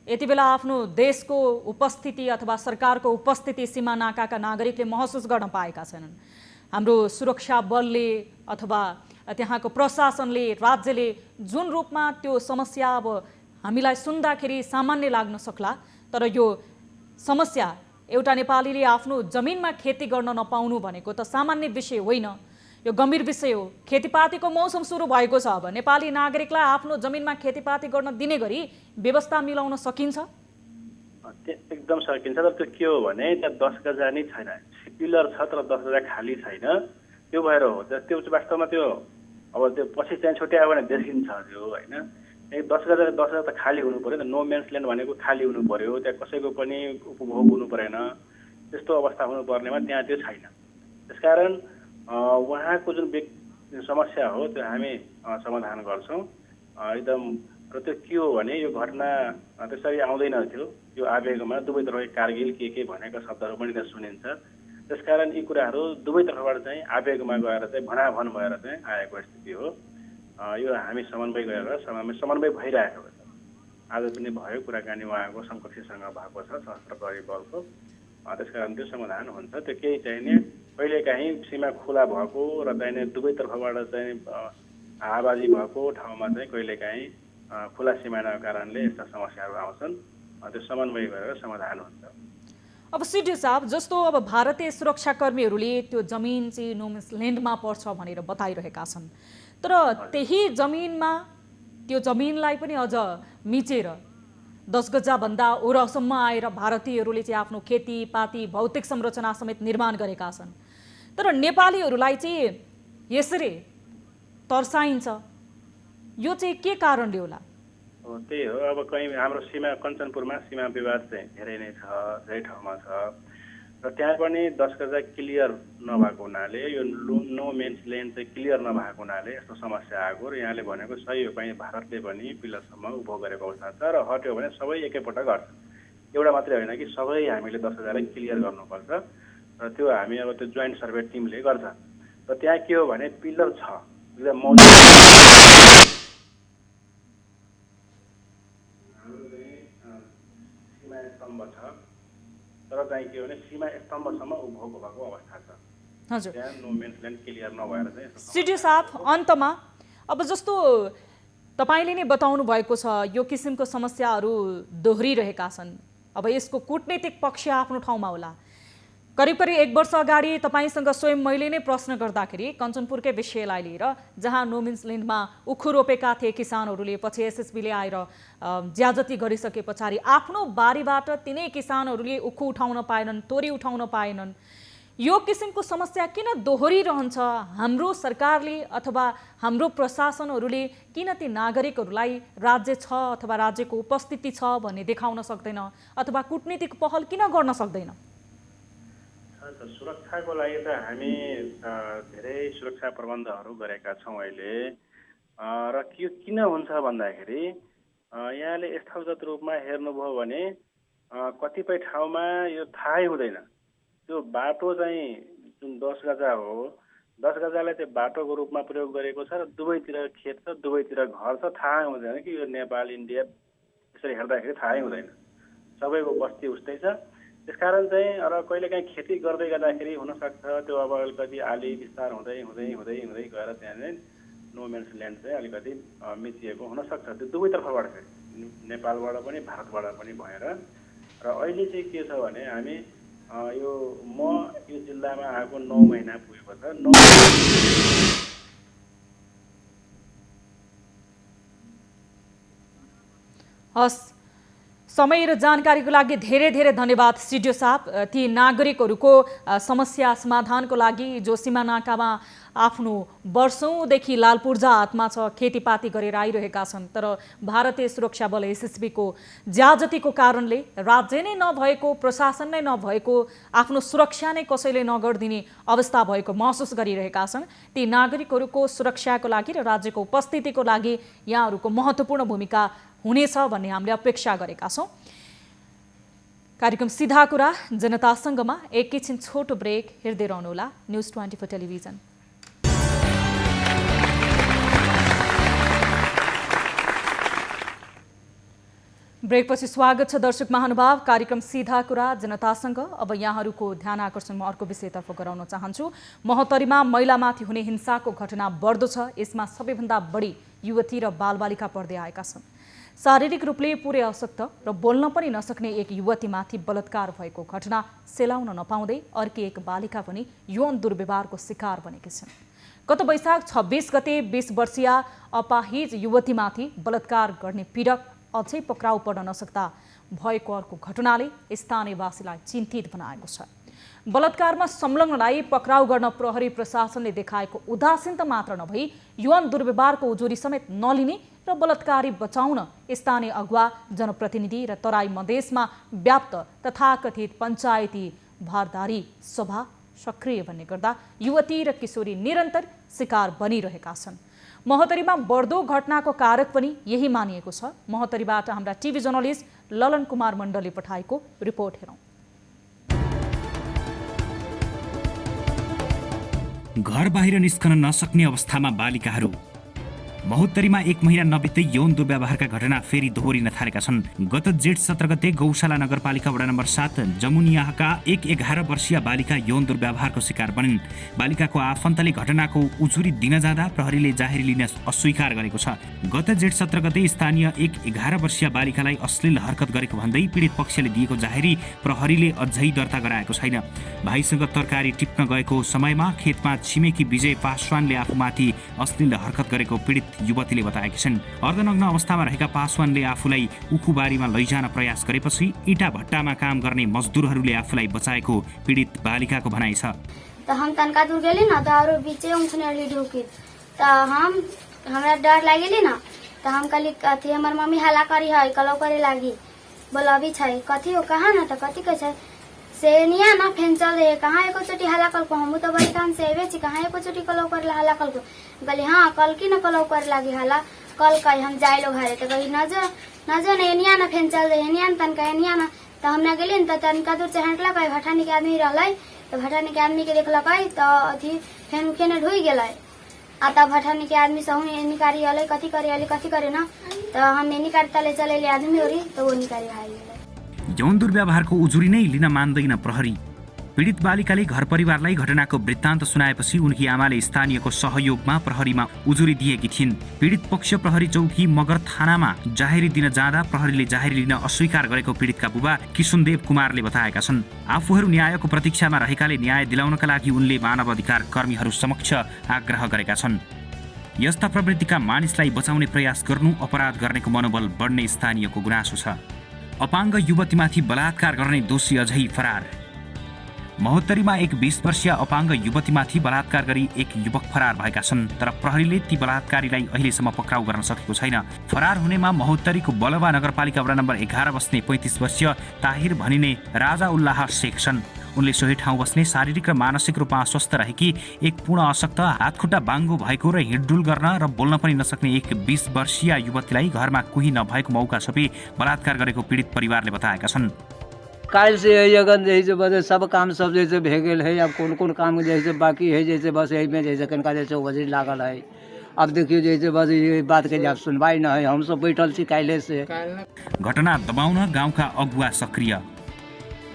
यति बेला आफ्नो देशको उपस्थिति अथवा सरकारको उपस्थिति सीमा नाकाका नागरिकले महसुस गर्न पाएका छैनन्। हाम्रो सुरक्षा बलले अथवा त्यहाँको प्रशासनले, राज्यले जुन रूपमा त्यो समस्या अब हामीलाई सुन्दाखेरि सामान्य लाग्न सक्ला, तर यो समस्या एउटा नेपालीले आफ्नो जमिनमा खेती गर्न नपाउनु भनेको त सामान्य विषय होइन, यो गम्भीर विषय हो। खेतीपातीको मौसम सुरु भएको छ, अब नेपाली नागरिकलाई आफ्नो जमिनमा खेतीपाती गर्न दिने गरी व्यवस्था मिलाउन सकिन्छ? एकदम सकिन्छ। तर त्यो के हो भने त्यहाँ 10 गजा नै छैन, पिलर छ तर 10 गजा खाली छैन। त्यो भएर हो, त्यो वास्तवमा त्यो अब त्यो पछि चाहिँ छुट्यायो भने देखिन्छ त्यो। होइन, 10 गजा त खाली हुनु पर्यो, नो मेन्स ल्यान्ड भनेको खाली हुनु पर्यो, त्यहाँ कसैको पनि उपभोग हुनु परेन, त्यस्तो अवस्था हुनुपर्नेमा त्यहाँ त्यो छैन। त्यसकारण उहाँको जुन समस्या हो त्यो हामी समाधान गर्छौँ एकदम। र त्यो के हो भने यो घटना त्यसरी आउँदैन थियो, यो आवेगमा दुवैतर्फ कारगिल के भनेका शब्दहरू पनि त्यहाँ सुनिन्छ। त्यसकारण यी कुराहरू दुवैतर्फबाट चाहिँ आवेगमा गएर चाहिँ भनाभन भएर चाहिँ आएको स्थिति हो। यो हामी समन्वय गरेर समन्वय भइरहेको छ। आज पनि भयो कुराकानी उहाँको समकक्षीसँग भएको छ सशस्त्र प्रहरी बलको। त्यसकारण त्यो समाधान हुन्छ। त्यो केही चाहिने कहिलेकाहीँ सीमा खुला भएको र चाहिने दुवैतर्फबाट चाहिँ हावाबाजी भएको ठाउँमा चाहिँ कहिलेकाहीँ खुला सिमानाको कारणले यस्ता समस्याहरू आउँछन्। त्यो समन्वय गरेर समाधान हुन्छ। अब सिडी साहब, जस्तो अब भारतीय सुरक्षाकर्मीहरूले त्यो जमिन चाहिँ नो मिन्स ल्यान्डमा पर्छ भनेर बताइरहेका छन्, तर त्यही जमिनमा त्यो जमिनलाई पनि अझ मिचेर 10 गजाभन्दा ओरसम्म आएर भारतीयहरूले चाहिँ आफ्नो खेतीपाती भौतिक संरचना समेत निर्माण गरेका छन्। तर नेपालीहरूलाई चाहिँ यसरी तर्साइन्छ, यो चाहिँ के कारणले होला? त्यही हो, अब कहीँ हाम्रो सीमा कञ्चनपुरमा सीमा विवाद चाहिँ धेरै नै छ, धेरै ठाउँमा छ र त्यहाँ पनि 10 गजा क्लियर नभएको हुनाले यो नो मेन्स ल्यान्ड चाहिँ क्लियर नभएको हुनाले यस्तो समस्या आएको र यहाँले भनेको सही हो, कहीँ भारतले पनि पिलरसम्म उभो गरेको अवस्था छ र हट्यो भने सबै एकैपल्ट गर्छ। एउटा मात्रै होइन कि सबै हामीले 10 गजालाई क्लियर गर्नुपर्छ र त्यो हामी अब त्यो जोइन्ट सर्वे टिमले गर्छ। र त्यहाँ के हो भने पिलर छ, एकदम मौलिक स्तम्भ छ, तर चाहिँ के भने सीमा स्तम्भसम्म उभो भएको अवस्था छ। हजुर, त्यहाँ नो मेन्स ल्यान्ड क्लियर नभएर चाहिँ सिडी साहब, अन्तमा अब जस्तो तपाईँले नै बताउनु भएको छ यो किसिमको समस्याहरू दोहोरिरहेका छन्। अब यसको कूटनीतिक पक्ष आफ्नो ठाउँमा होला। करिब 1 वर्ष अगाडि तपाईँसँग स्वयं मैले नै प्रश्न गर्दाखेरि कञ्चनपुरकै विषयलाई लिएर, जहाँ नो मिन्स ल्यान्डमा उखु रोपेका थिए किसानहरूले, पछि एसएसबीले आएर ज्याजती गरिसके पछाडि आफ्नो बारीबाट तिनै किसानहरूले उखु उठाउन पाएनन्, तोरी उठाउन पाएनन्। यो किसिमको समस्या किन दोहोरिरहन्छ? हाम्रो सरकारले अथवा हाम्रो प्रशासनहरूले किन ती नागरिकहरूलाई राज्य छ अथवा राज्यको उपस्थिति छ भन्ने देखाउन सक्दैन, अथवा कूटनीतिक पहल किन गर्न सक्दैन? सुरक्षाको लागि त हामी धेरै सुरक्षा प्रबन्धहरू गरेका छौँ अहिले। र के किन हुन्छ भन्दाखेरि यहाँले स्थलगत रूपमा हेर्नुभयो भने कतिपय ठाउँमा यो थाहै हुँदैन। त्यो बाटो चाहिँ जुन 10 गजा हो, 10 गजालाई चाहिँ बाटोको रूपमा प्रयोग गरेको छ र दुवैतिर खेत छ, दुवैतिर घर छ, थाहै हुँदैन कि यो नेपाल इन्डिया यसरी हेर्दाखेरि थाहै हुँदैन। सबैको बस्ती उस्तै छ। त्यसकारण चाहिँ र कहिलेकाहीँ खेती गर्दै गर्दाखेरि हुनसक्छ त्यो अब अलिकति आली विस्तार हुँदै हुँदै हुँदै हुँदै गएर त्यहाँ चाहिँ नो मेन्स ल्यान्ड चाहिँ अलिकति मिचिएको हुनसक्छ। त्यो दुवैतर्फबाट फेरि नेपालबाट पनि भारतबाट पनि भएर। र अहिले चाहिँ के छ भने हामी यो जिल्लामा आएको 9 महिना पुगेको छ। 9 हस्, समय र जानकारीको लागि धेरै धेरै धन्यवाद सिडिओ साहब। ती नागरिकहरूको समस्या समाधानको लागि जो सीमा नाकामा आफ्नो वर्षौँदेखि लालपूर्जा हातमा छ, खेतीपाती गरेर आइरहेका छन्, तर भारतीय सुरक्षा बल एसएसबीको ज्याजतीको कारणले राज्य नै नभएको, प्रशासन नै नभएको, आफ्नो सुरक्षा नै कसैले नगरिदिने अवस्था भएको महसुस गरिरहेका छन्। ती नागरिकहरूको सुरक्षाको लागि र राज्यको उपस्थितिको लागि यहाँहरूको महत्त्वपूर्ण भूमिका हुनेछ भन्ने हामीले अपेक्षा गरेका छौँ। कार्यक्रम सीधा कुरा जनतासँगमा एकैछिन छोटो ब्रेक हेर्दै रहनुहोला न्युज 24 टेलिभिजन। ब्रेकपछि स्वागत छ दर्शक महानुभाव। कार्यक्रम सीधा कुरा जनतासँग अब यहाँहरूको ध्यान आकर्षण म अर्को विषयतर्फ गराउन चाहन्छु। महोत्तरीमा महिलामाथि हुने हिंसाको घटना बढ्दो छ। यसमा सबैभन्दा बढी युवती र बालबालिका पर्दै आएका छन्। शारीरिक रूपले पुरै अशक्त र बोल्न पनि नसक्ने एक युवतीमाथि बलात्कार भएको घटना सेलाउन नपाउँदै अर्की एक बालिका पनि यौन दुर्व्यवहारको शिकार बनेकी छन्। गत वैशाख 26 गते 20 वर्षीय अपाहिज युवतीमाथि बलात्कार गर्ने पीडक अझै पक्राउ पर्न नसक्दा भएको अर्को घटनाले स्थानीयवासीलाई चिन्तित बनाएको छ। बलात्कारमा संलग्नलाई पक्राउ गर्न प्रहरी प्रशासनले देखाएको उदासीनता मात्र नभई यौन दुर्व्यवहारको उजुरी समेत नलिने र बलात्कारी बचाउन स्थानीय अगुवा, जनप्रतिनिधि र तराई मधेसमा व्याप्त तथाकथित पञ्चायती भारदारी सभा सक्रिय भन्ने गर्दा युवती र किशोरी निरन्तर शिकार बनिरहेका छन्। महोत्तरीमा बढ्दो घटनाको कारक पनि यही मानिएको छ। महोत्तरीबाट हाम्रा टिभी जर्नलिस्ट ललन कुमार मण्डलले पठाएको रिपोर्ट हेरौँ। घर बाहिर निस्कन नसक्ने अवस्थामा बालिकाहरू, महोत्तरीमा 1 महिना नबित्दै यौन दुर्व्यवहारका घटना फेरि दोहोरिन थालेका छन्। गत जेठ 17 गते गौशाला नगरपालिका वडा नम्बर 7 जमुनियाका एक 11 वर्षीय बालिका यौन दुर्व्यवहारको शिकार बनिन्। बालिकाको आफन्तले घटनाको उजुरी दिन जाँदा प्रहरीले जाहेरी लिन अस्वीकार गरेको छ। गत जेठ 17 गते स्थानीय एक 11 वर्षीय बालिकालाई अश्लील हरकत गरेको भन्दै पीडित पक्षले दिएको जाहेरी प्रहरीले अझै दर्ता गराएको छैन। भाइसँग तरकारी टिप्न गएको समयमा खेतमा छिमेकी विजय पासवानले आफूमाथि अश्लील हरकत गरेको पीडित युवतीले बताएकी छन्। अर्धनग्न अवस्थामा रहेका पासवानले आफूलाई उखुबारीमा लैजान प्रयास गरेपछि इँटा भट्टामा काम गर्ने मजदुरहरूले आफूलाई बचाएको पीडित बालिकाको भनाइ छ। तो हम तनका दूर गेली ना तो और बीचे उनसने ढुकी तो हमरा डर लागेली ना तो हम कहली कथी हमर मम्मी हल्ला करी है कलो करे लागी बोलबी छै कथी हो कहा ना तो कथी कह छै से निया ना फेन चल रहे कहाँ एको चोटी हल्ला कल को हम तो बड़ी काम से एबे छी कहाँ एको चोटी कलो कर हल्ला कल को कहली हाँ कल की ना कलो कर लागी हल्ला कल कही हम जाए लो घरे तो कही नजर ने निया ना फेन चल रहे निया तनका निया ना तो हम ना गेली तो तनका दूर से हटला कही भठानी के आदमी रहलै तो भठानी के आदमी के देखलक तो अथी फेन उखेने ढुई गेलै आ तब भठानी के आदमी से निकारी अलै कथी करे ना तो हम निकारी तले चले आदमी ओरी तो वो निकारी भाई गेलै। यौन दुर्व्यवहारको उजुरी नै लिन मान्दैन प्रहरी। पीडित बालिकाले घर परिवारलाई घटनाको वृत्तान्त सुनाएपछि उनकी आमाले स्थानीयको सहयोगमा प्रहरीमा उजुरी दिएकी थिइन्। पीडित पक्ष प्रहरी चौकी मगर थानामा जाहेरी दिन जाँदा प्रहरीले जाहेरी लिन अस्वीकार गरेको पीडितका बुबा किशुनदेव कुमारले बताएका छन्। आफूहरू न्यायको प्रतीक्षामा रहेकाले न्याय दिलाउनका लागि उनले मानव अधिकार कर्मीहरू समक्ष आग्रह गरेका छन्। यस्ता प्रवृत्तिका मानिसलाई बचाउने प्रयास गर्नु अपराध गर्नेको मनोबल बढ्ने स्थानीयको गुनासो छ। अपाङ्ग युवतीमाथि बलात्कार गर्ने दोषी अझै फरार। महोत्तरीमा एक 20 वर्षीय अपाङ्ग युवतीमाथि बलात्कार गरी एक युवक फरार भएका छन् तर प्रहरीले ती बलात्कारीलाई अहिलेसम्म पक्राउ गर्न सकेको छैन। फरार हुनेमा महोत्तरीको बलवा नगरपालिका वडा नम्बर 11 बस्ने 35 वर्षीय ताहिर भनिने राजा उल्लाह शेख छन्। उनले सोही ठाउँ बस्ने शारीरिक र मानसिक रूपमा अस्वस्थ रहेकी एक पूर्ण अशक्त हातखुट्टा बाङ्गो भएको र हिँडडुल गर्न र बोल्न पनि नसक्ने एक 20 वर्षीय युवतीलाई घरमा कोही नभएको मौका छपी बलात्कार गरेको पीडित परिवारले बताएका छन्। काल से है अगन जैसे बस सब काम सब जैसे भेगल है अब कौन कौन काम जैसे बाकी है जैसे बस यही में जैसे कनका जैसे वजह लागल है। अब देखियो जैसे बस ये बात के जब सुनवाई न है हम सब बैठल छी काले से। घटना दबाउन गाउँका अगुवा सक्रिय।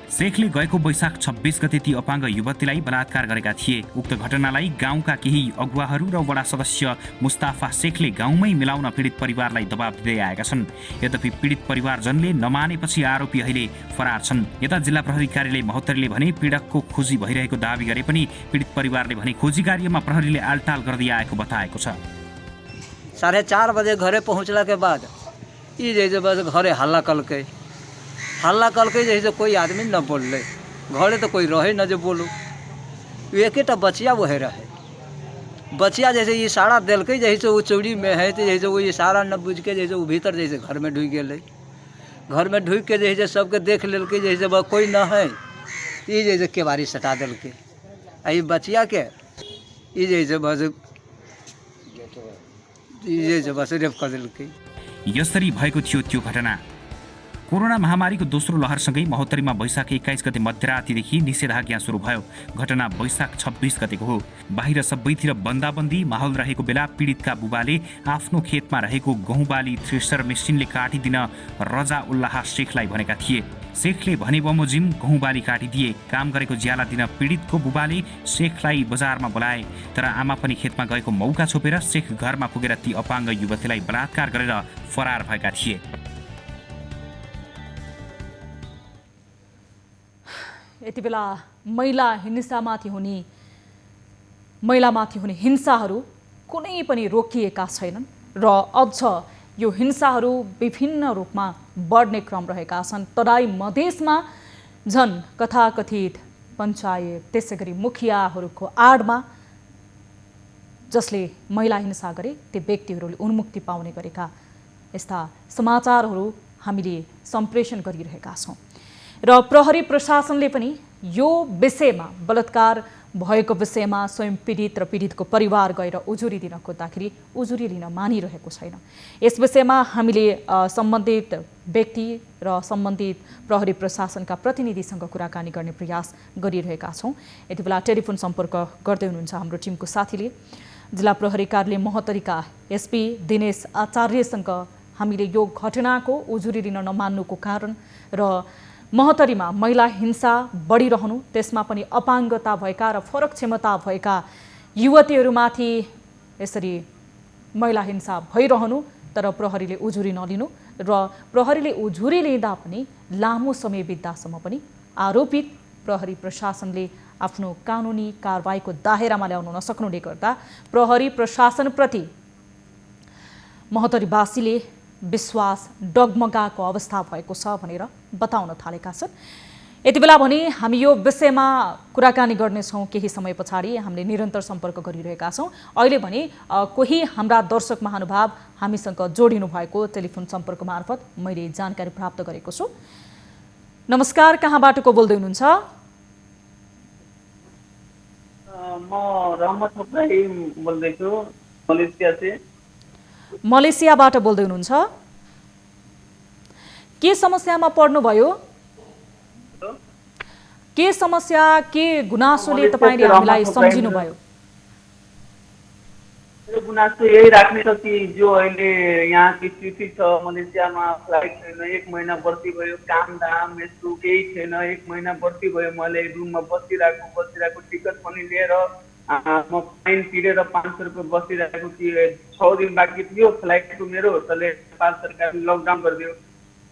शेखले गएको वैशाख 26 गते ती अपाङ्ग युवतीलाई बलात्कार गरेका थिए। उक्त घटनालाई गाउँका केही अगुवाहरू र वडा सदस्य मुस्ताफा शेखले गाउँमै मिलाउन पीडित परिवारलाई दबाब दिँदै आएका छन्। यद्यपि पीडित परिवारजनले नमानेपछि आरोपी अहिले फरार छन्। यता जिल्ला प्रहरी कार्यालय महोत्तरीले भने पीडकको खोजी भइरहेको दावी गरे पनि पीडित परिवारले भने खोजी कार्यमा प्रहरीले आलटाल गर्दै आएको बताएको छ। 4:30 बजे घरे पहुँचला के बाद ये जैसे बस घरे हल्ला कलके जैसे कोई आदमी न बोलले घरे तो कोई रहे न जो बोलू एकेटा बचिया वहे रहे बचिया जैसे इशारा दिलके जैसे वो चौड़ी में है तो जैसे वो इशारा न बुझ के जैसे वो भीतर जैसे घर में ढुक गए घर में ढुक के जैसे सबके देख लेलके जैसे वह कोई न है ये जैसे केवारी सटा दिलके ये बचिया के ये जैसे बस रेप कर दिलके। यसरी भएको थियो त्यो घटना। कोरोना महामारीको दोस्रो लहरसँगै महोत्तरीमा वैशाख 21 गते मध्यरातिदेखि निषेधाज्ञा सुरु भयो। घटना वैशाख 26 गतेको हो। बाहिर सबैतिर बन्दाबन्दी माहौल रहेको बेला पीडितका बुबाले आफ्नो खेतमा रहेको गहुँ बाली थ्रेसर मेसिनले काटिदिन रजा उल्लाह शेखलाई भनेका थिए। शेखले भने बमोजिम गहुँ बाली काटिदिए। काम गरेको ज्याला दिन पीडितको बुबाले शेखलाई बजारमा बोलाए तर आमा पनि खेतमा गएको मौका छोपेर शेख घरमा पुगेर ती अपाङ्ग युवतीलाई बलात्कार गरेर फरार भएका थिए। यति बेला महिलामाथि हुने हिंसाहरू कुनै पनि रोकिएका छैनन् र अझ यो हिंसाहरू विभिन्न रूपमा बढ्ने क्रम रहेका छन्। तराई मधेसमा झन् कथाकथित पञ्चायत त्यसैगरी मुखियाहरूको आडमा जसले महिला हिंसा गरे ती व्यक्तिहरूले उन्मुक्ति पाउने गरेका यस्ता समाचारहरू हामीले सम्प्रेषण गरिरहेका छौँ र प्रहरी प्रशासनले पनि यो विषयमा बलात्कार भएको विषयमा स्वयं पीडित र पीडितको परिवार गएर उजुरी दिन खोज्दाखेरि उजुरी लिन मानिरहेको छैन। यस विषयमा हामीले सम्बन्धित व्यक्ति र सम्बन्धित प्रहरी प्रशासनका प्रतिनिधिसँग कुराकानी गर्ने प्रयास गरिरहेका छौँ। यति बेला टेलिफोन सम्पर्क गर्दै हुनुहुन्छ हाम्रो टिमको साथीले। जिल्ला प्रहरी कार्यालय महोत्तरीका एसपी दिनेश आचार्यसँग हामीले यो घटनाको उजुरी लिन नमान्नुको कारण र महोत्तरीमा महिला हिंसा बढिरहनु, त्यसमा पनि अपाङ्गता भएका र फरक क्षमता भएका युवतीहरूमाथि यसरी महिला हिंसा भइरहनु, तर प्रहरीले उजुरी नलिनु र प्रहरीले उजुरी लिँदा पनि लामो समय बित्दासम्म पनि आरोपित प्रहरी प्रशासनले आफ्नो कानुनी कारबाहीको दायरामा ल्याउन नसक्नुले गर्दा प्रहरी प्रशासनप्रति महोत्तरीवासीले विश्वास डगमगाएको अवस्था भएको छ भनेर बताउन थालेका छन्। यति बेला भने हामी यो विषयमा कुराकानी गर्नेछौँ। केही समय पछाडि हामीले निरन्तर सम्पर्क गरिरहेका छौँ। अहिले भने कोही हाम्रा दर्शक महानुभाव हामीसँग जोडिनु भएको टेलिफोन सम्पर्क मार्फत मैले जानकारी प्राप्त गरेको छु। नमस्कार, कहाँबाट को बोल्दै हुनुहुन्छ? म रहमत इब्राहिम बोल्दैछु, मलेसियाबाट बोल्दै हुनुहुन्छ। के समस्यामा पर्नुभयो? के समस्या, के गुनासोले तपाईले हामीलाई सम्झिनु भयो? मेरो गुनासो यही राख्ने छ कि जो अहिले यहाँ की स्थिति छ, मलेसियामा फ्लाइट छैन, 1 महिना बस्ती भयो, काम दाम यस्तो केही छैन। 1 महिना बस्ती भयो, मैले रुममा बसिरहेको टिकट पनि लिएर म फाइन तिरेर 500 रुपियाँ बसिरहेको कि 6 दिन बाँकी थियो फ्लाइटको मेरो, त्यसले नेपाल सरकारले लकडाउन गरिदियो।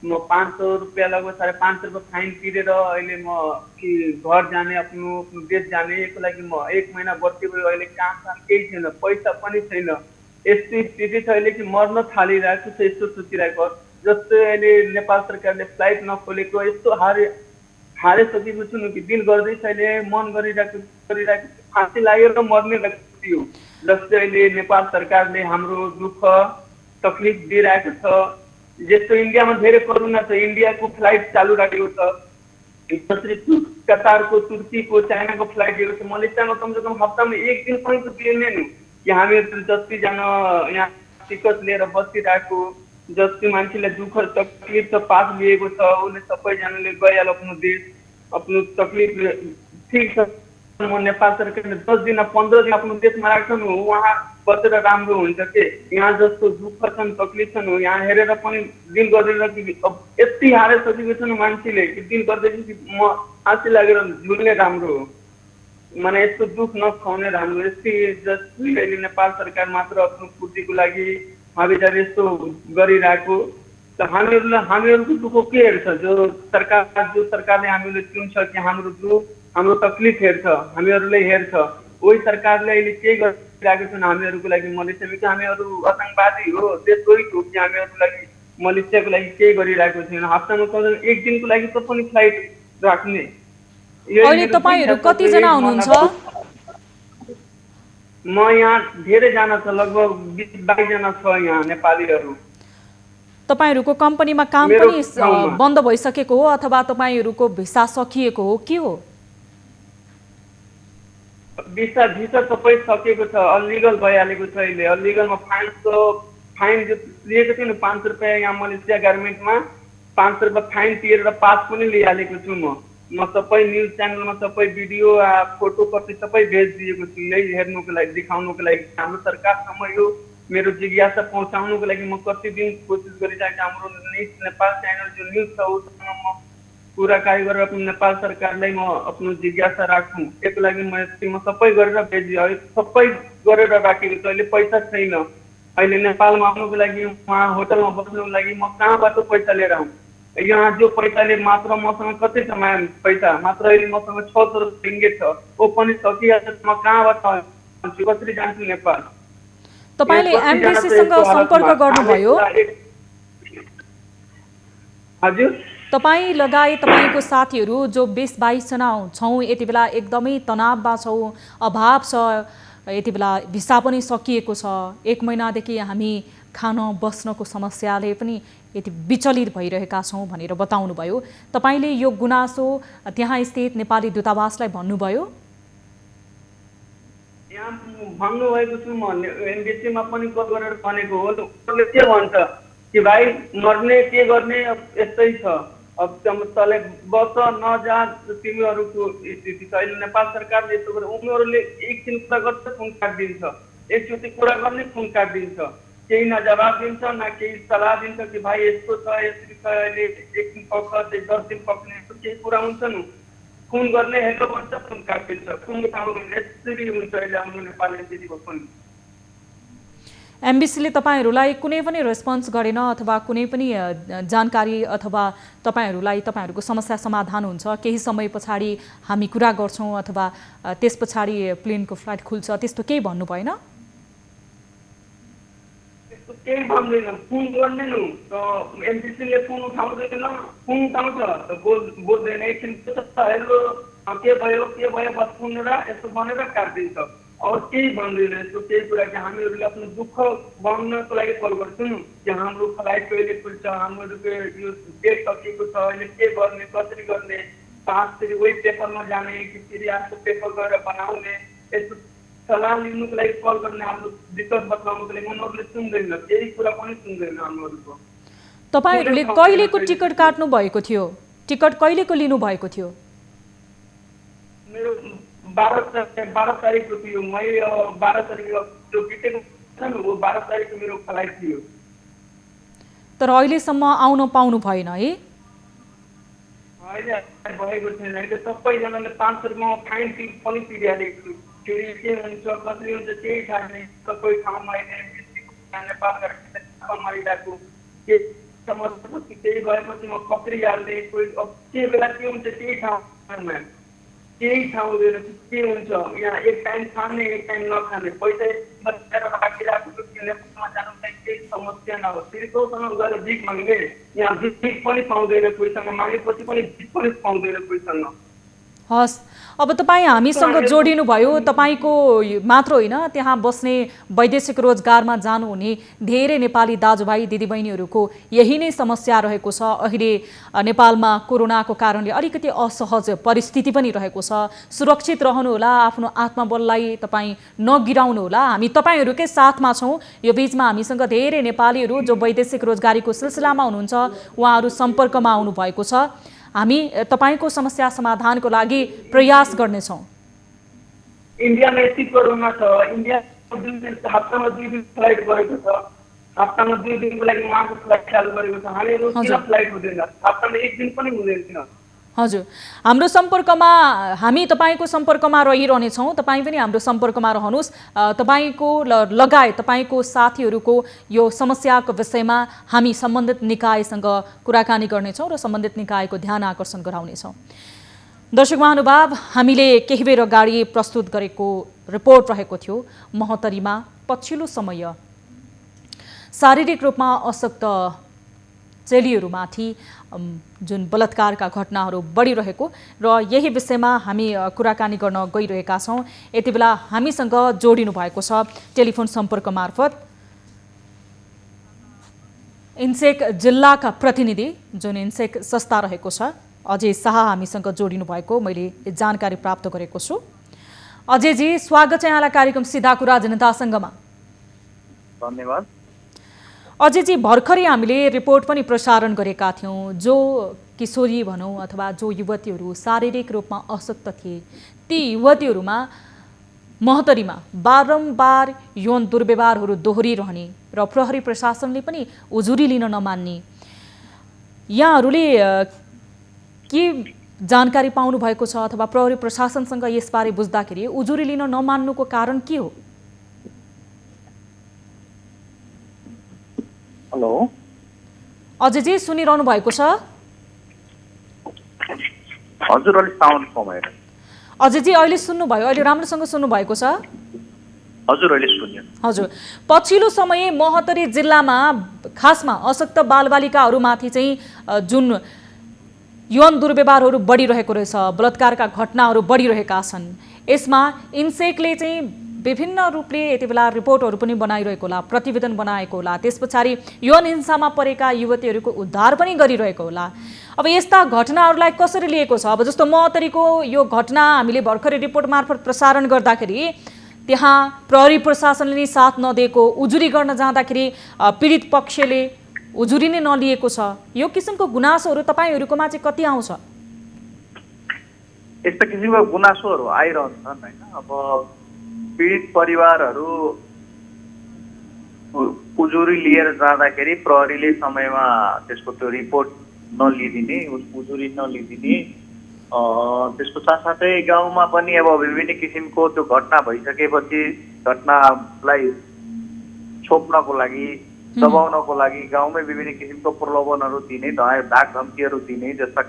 म 500 रुपियाँ लगभग 550 रुपियाँ फाइन तिरेर अहिले म कि घर जाने, आफ्नो देश जाने को लागि म 1 महिना बस्ती भयो। अहिले काम केही छैन, पैसा पनि छैन। यस्तो स्थिति छ अहिले कि मर्न थालिरहेको छ। यस्तो सोचिरहेको जस्तै अहिले नेपाल सरकारले फ्लाइट नखोलेको यस्तो हारिसकेको छु कि दिल गर्दैछ। अहिले मन गरिरहेको फाँसी लागेर मर्ने थियो। जस्तै अहिले नेपाल सरकारले हाम्रो दुःख तकलिफ दिइरहेको छ। जस्तो इन्डियामा धेरै कोरोना छ, इन्डियाको फ्लाइट चालू राखेको छ, जसरी कतारको, तुर्कीको, चाइनाको फ्लाइट दिएको छ। मलेसियामा कमसेकम हप्तामा 1 दिन पनि त दिएनन् कि हामीहरू जतिजना यहाँ टिकट लिएर बसिरहेको, जति मान्छेलाई दुःख तकलिफ छ, पास लिएको छ, उसले सबैजनाले गइहाल्यो आफ्नो देश, आफ्नो तकलिफ ठिक छ। म नेपाल सरकारले 10 दिन 15 दिन आफ्नो देशमा राख्छन्, उहाँ बसेर राम्रो हुन्छ के? यहाँ जस्तो दुःख छन्, तकलिफ छन्, यहाँ हेरेर पनि दिल गर्दैन कि अब यति हारिसकेको छन् मान्छेले कि दिल गर्दैछ कि म आँसी लागेर झुल्ने राम्रो हो, माने यस्तो दुःख नखाउने राम्रो। यस्तै जस्तै अहिले नेपाल सरकार मात्र आफ्नो पूर्तिको लागि हामीलाई यस्तो गरिरहेको त हामीहरूको दुःख के हेर्छ? जो सरकारले हामीलाई चुन्छ कि हाम्रो दुःख, हाम्रो तकलिफ हेर्छ, हामीहरूलाई हेर्छ, वही सरकारले अहिले के गरिरहेको छन् हामीहरूको लागि? मलेसियामा कि हामीहरू आतंकवादी हो, देशद्रोही हो कि हामीहरूको लागि मलेसियाको लागि केही गरिरहेको छैन? हप्तामा कम 1 दिनको लागि त पनि फ्लाइट राख्ने। अहिले तपाईहरु कति जना हुनुहुन्छ? म यहाँ धेरै जना छ, लगभग 20-22 जना छ यहाँ नेपालीहरू। तपाईहरुको कम्पनीमा काम पनि बन्द भइसकेको हो अथवा तपाईहरुको भिसा सकिएको हो, के हो? भिसा सबै सकेको छ, अलिगल भइहालेको छ। अहिले अलिगलमा फाइन जो लिएको थियो नि 500 रुपियाँ, यहाँ मलेसिया गभर्मेन्टमा 500 रुपियाँ फाइन तिरेर पास पनि लिइहालेको छु। म सबै न्युज च्यानलमा सबै भिडियो फोटो कपी सबै भेजिदिएको छु, यही हेर्नुको लागि, देखाउनुको लागि। हाम्रो सरकारसम्म यो मेरो जिज्ञासा पहुँचाउनुको लागि म कति दिन कोसिस गरिरहेको। हाम्रो नेपाल च्यानल जो न्युज छ उसँग म कुराकानी गरेर आफ्नो नेपाल सरकारलाई म आफ्नो जिज्ञासा राख्छु। त्यसको लागि म सबै गरेर भेजिदिएँ, सबै गरेर राखेको छु। अहिले पैसा छैन, अहिले नेपालमा आउनुको लागि, उहाँ होटलमा बस्नुको लागि म कहाँबाट पैसा लिएर आउँ? यहाँ जो पैसाले मात्र मसँग कति छ पैसा? मात्र अहिले मसँग 600 ringgit छ, वो पनि सकिहाल्छ। म कहाँबाट कसरी जान्छु नेपाल? तपाईले एमबेसीसँग सम्पर्क गर्नुभयो? हजुर, तपाई लगायत तपाईको साथीहरू जो 20-22 जना छौँ, यति बेला एकदमै तनावमा छौँ, अभाव छ, यति बेला भिसा पनि सकिएको छ, 1 महिनादेखि हामी खान बस्नको समस्याले पनि यति विचलित भइरहेका छौँ भनेर बताउनु भयो। तपाईले यो गुनासो त्यहाँ स्थित नेपाली दूतावासलाई भन्नुभयो? यहाँ भन्नुभएको छु, म एमबेसीमा पनि कल गरेर भनेको हो। उनीहरूले के भन्छ कि भाइ मर्ने के गर्ने, यस्तै छ, अब तले बस नजा, तिमीहरूको स्थिति छ। अहिले नेपाल सरकारले यस्तो गरेर उनीहरूले एकछिन कुरा गर्छ, फोन काटिदिन्छ। एकचोटि कुरा गर्ने फोन काटिदिन्छ, केही न जवाब दिन्छ न केही सल्लाह दिन्छ कि भाइ यस्तो छ यसरी छ, अहिले 1 दिन पक्ष 10 दिन पक्ने यस्तो केही कुरा हुन्छ नि, फोन गर्ने हेलो भन्छ फोन काटिदिन्छ, फोन उठाउँदैन। यसरी हुन्छ अहिले हाम्रो नेपाली दिदीको पनि। एमबिसीले तपाईहरूलाई कुनै पनि रेस्पोन्स गरेन अथवा कुनै पनि जानकारी अथवा तपाईँहरूको समस्या समाधान हुन्छ, केही समय पछाडि हामी कुरा गर्छौँ अथवा त्यस पछाडि प्लेनको फ्लाइट खुल्छ, त्यस्तो केही भन्नु भएन? त्यस्तो केही भन्दैन, फोन गर्ने न त एमबिसीले फोन उठाउँदैन, फोन उठाउँछ त बोल्दैन, एकछिन हेलो के भयो बस सुनेर यस्तो भनेर काटिदिन्छ। और केही भन्दैन, यस्तो केही कुरा कि हामीहरूले आफ्नो दुःख भन्नको लागि कल गर्छौँ कि हाम्रो फ्लाइट कहिले खुल्छ, हामीहरूको यो डेट सकिएको छ, अहिले के गर्ने कसरी गर्ने, फेरि वही पेपरमा जाने कि फेरि आफ्नो पेपर गरेर बनाउने, यस्तो सल्लाह लिनुको लागि कल गर्ने, हाम्रो दिक्कत बताउनुको लागि उनीहरूले सुन्दैन, केही कुरा पनि सुन्दैन हामीहरूको। तपाईँहरूले कहिलेको टिकट काट्नु भएको थियो? टिकट कहिलेको लिनु भएको थियो? मेरो 12 तारिखको थियो, मई 12 तारिख जो बितेको छ नि वो 12 तारिखको मेरो फ्लाइट थियो। तर अहिलेसम्म आउन पाउनु भएन है? अहिले भएको छैन, अहिले सबैजनाले 500 रुपियाँ फाइन पनि तिरिहालेको छु। फेरि के हुन्छ कसरी हुन्छ केही थाहा छैन, सबै ठाउँमा अहिले नेपाल मारिरहेको के समस्या केही भएपछि म पक्रिहाल्ने, कोही अब के बेला के हुन्छ केही ठाउँमा केही ठाउँ हुँदैन, के हुन्छ यहाँ एक टाइम खाने एक टाइम नखाने, पैसा बचाएर राखिरहेको नेपालमा जानु चाहिँ केही समस्या नहोस्, फेरि कोसँग गएर भिख माग्ने, यहाँ भिख पनि पाउँदैन, कोहीसँग मागेपछि पनि भिख पनि पाउँदैन कोहीसँग। हस्, अब तपाईँ हामीसँग जोडिनुभयो, तपाईँको मात्र होइन त्यहाँ बस्ने वैदेशिक रोजगारमा जानुहुने धेरै नेपाली दाजुभाइ दिदीबहिनीहरूको यही नै समस्या रहेको छ। अहिले नेपालमा कोरोनाको कारणले अलिकति असहज परिस्थिति पनि रहेको छ। सुरक्षित रहनुहोला, आफ्नो आत्मबललाई तपाईँ नगिराउनुहोला, हामी तपाईँहरूकै साथमा छौँ। यो बिचमा हामीसँग धेरै नेपालीहरू जो वैदेशिक रोजगारीको सिलसिलामा हुनुहुन्छ उहाँहरू सम्पर्कमा आउनुभएको छ। हामी तपाईको समस्या समाधानको लागि प्रयास गर्नेछौँ। इन्डियामा यति कोरोना छ, इन्डिया हप्तामा 2 दिन फ्लाइट गरेको छ, हप्तामा 2 दिनको लागि उहाँको फ्लाइट चालु गरेको छ, हामीहरू किन फ्लाइट हुँदैन, हप्तामा 1 दिन पनि हुँदैन। हजुर, हाम्रो सम्पर्कमा हामी तपाईको सम्पर्कमा रहिरहनेछौँ, तपाईँ पनि हाम्रो सम्पर्कमा रहनुहोस्। तपाईको लगायत तपाईको साथीहरूको यो समस्याको विषयमा हामी सम्बन्धित निकायसँग कुराकानी गर्नेछौँ र सम्बन्धित निकायको ध्यान आकर्षण गराउनेछौँ। दर्शक महानुभाव, हामीले केही बेर अगाडि प्रस्तुत गरेको रिपोर्ट रहेको थियो महोत्तरीमा पछिल्लो समय शारीरिक रूपमा अशक्त चेलीहरूमाथि जुन बलात्कारका घटनाहरू बढिरहेको र यही विषयमा हामी कुराकानी गर्न गइरहेका छौँ। यति बेला हामीसँग जोडिनु भएको छ टेलिफोन सम्पर्क मार्फत इन्सेक जिल्लाका प्रतिनिधि जुन इन्सेक संस्था रहेको छ अजय शाह हामीसँग जोडिनु भएको मैले जानकारी प्राप्त गरेको छु। अजयजी, स्वागत छ यहाँलाई कार्यक्रम सीधा कुरा जनतासँगमा। धन्यवाद। अजयजी, भर्खरै हामीले रिपोर्ट पनि प्रसारण गरेका थियौँ, जो किशोरी भनौँ अथवा जो युवतीहरू शारीरिक रूपमा अशक्त थिए ती युवतीहरूमा महोत्तरीमा बारम्बार यौन दुर्व्यवहारहरू दोहोरिरहने र प्रहरी प्रशासनले पनि उजुरी लिन नमान्ने, यहाँहरूले के जानकारी पाउनु भएको छ अथवा प्रहरी प्रशासनसँग यसबारे बुझ्दाखेरि उजुरी लिन नमान्नुको कारण के हो? हेलो अजयजी, सुनिरहनु भएको छ? हजुर, अलि साउन्ड कमाएर। अजयजी, अहिले सुन्नुभयो? अहिले राम्रोसँग सुन्नुभएको छ? हजुर, अहिले सुन्यो। हजुर, पछिल्लो समय महोत्तरी जिल्लामा खासमा अशक्त बालबालिकाहरूमाथि चाहिँ जुन यौन दुर्व्यवहारहरू बढिरहेको रहेछ, बलात्कारका घटनाहरू बढिरहेका छन्, यसमा इन्सेकले चाहिँ विभिन्न रूपले यति बेला रिपोर्टहरू पनि बनाइरहेको होला, प्रतिवेदन बनाएको होला, त्यस पछाडि यौन हिंसामा परेका युवतीहरूको उद्धार पनि गरिरहेको होला। अब यस्ता घटनाहरूलाई कसरी लिएको छ? अब जस्तो महोत्तरीको यो घटना हामीले भर्खरै रिपोर्ट मार्फत प्रसारण गर्दाखेरि त्यहाँ प्रहरी प्रशासनले नै साथ नदिएको, उजुरी गर्न जाँदाखेरि पीडित पक्षले उजुरी नै नलिएको छ, यो किसिमको गुनासोहरू तपाईँहरूकोमा चाहिँ कति आउँछ? यस्ता किसिमको गुनासोहरू आइरहन्छन् होइन। अब पीडित परिवारहरू उजुरी लिएर जाँदाखेरि प्रहरीले समयमा त्यसको त्यो रिपोर्ट नलिदिने, उजुरी नलिदिने, त्यसको साथसाथै गाउँमा पनि अब विभिन्न किसिमको त्यो घटना भइसकेपछि घटनालाई छोप्नको लागि, दबाउनको लागि गाउँमै विभिन्न किसिमको प्रलोभनहरू दिने, धाक धम्कीहरू दिने जस्ता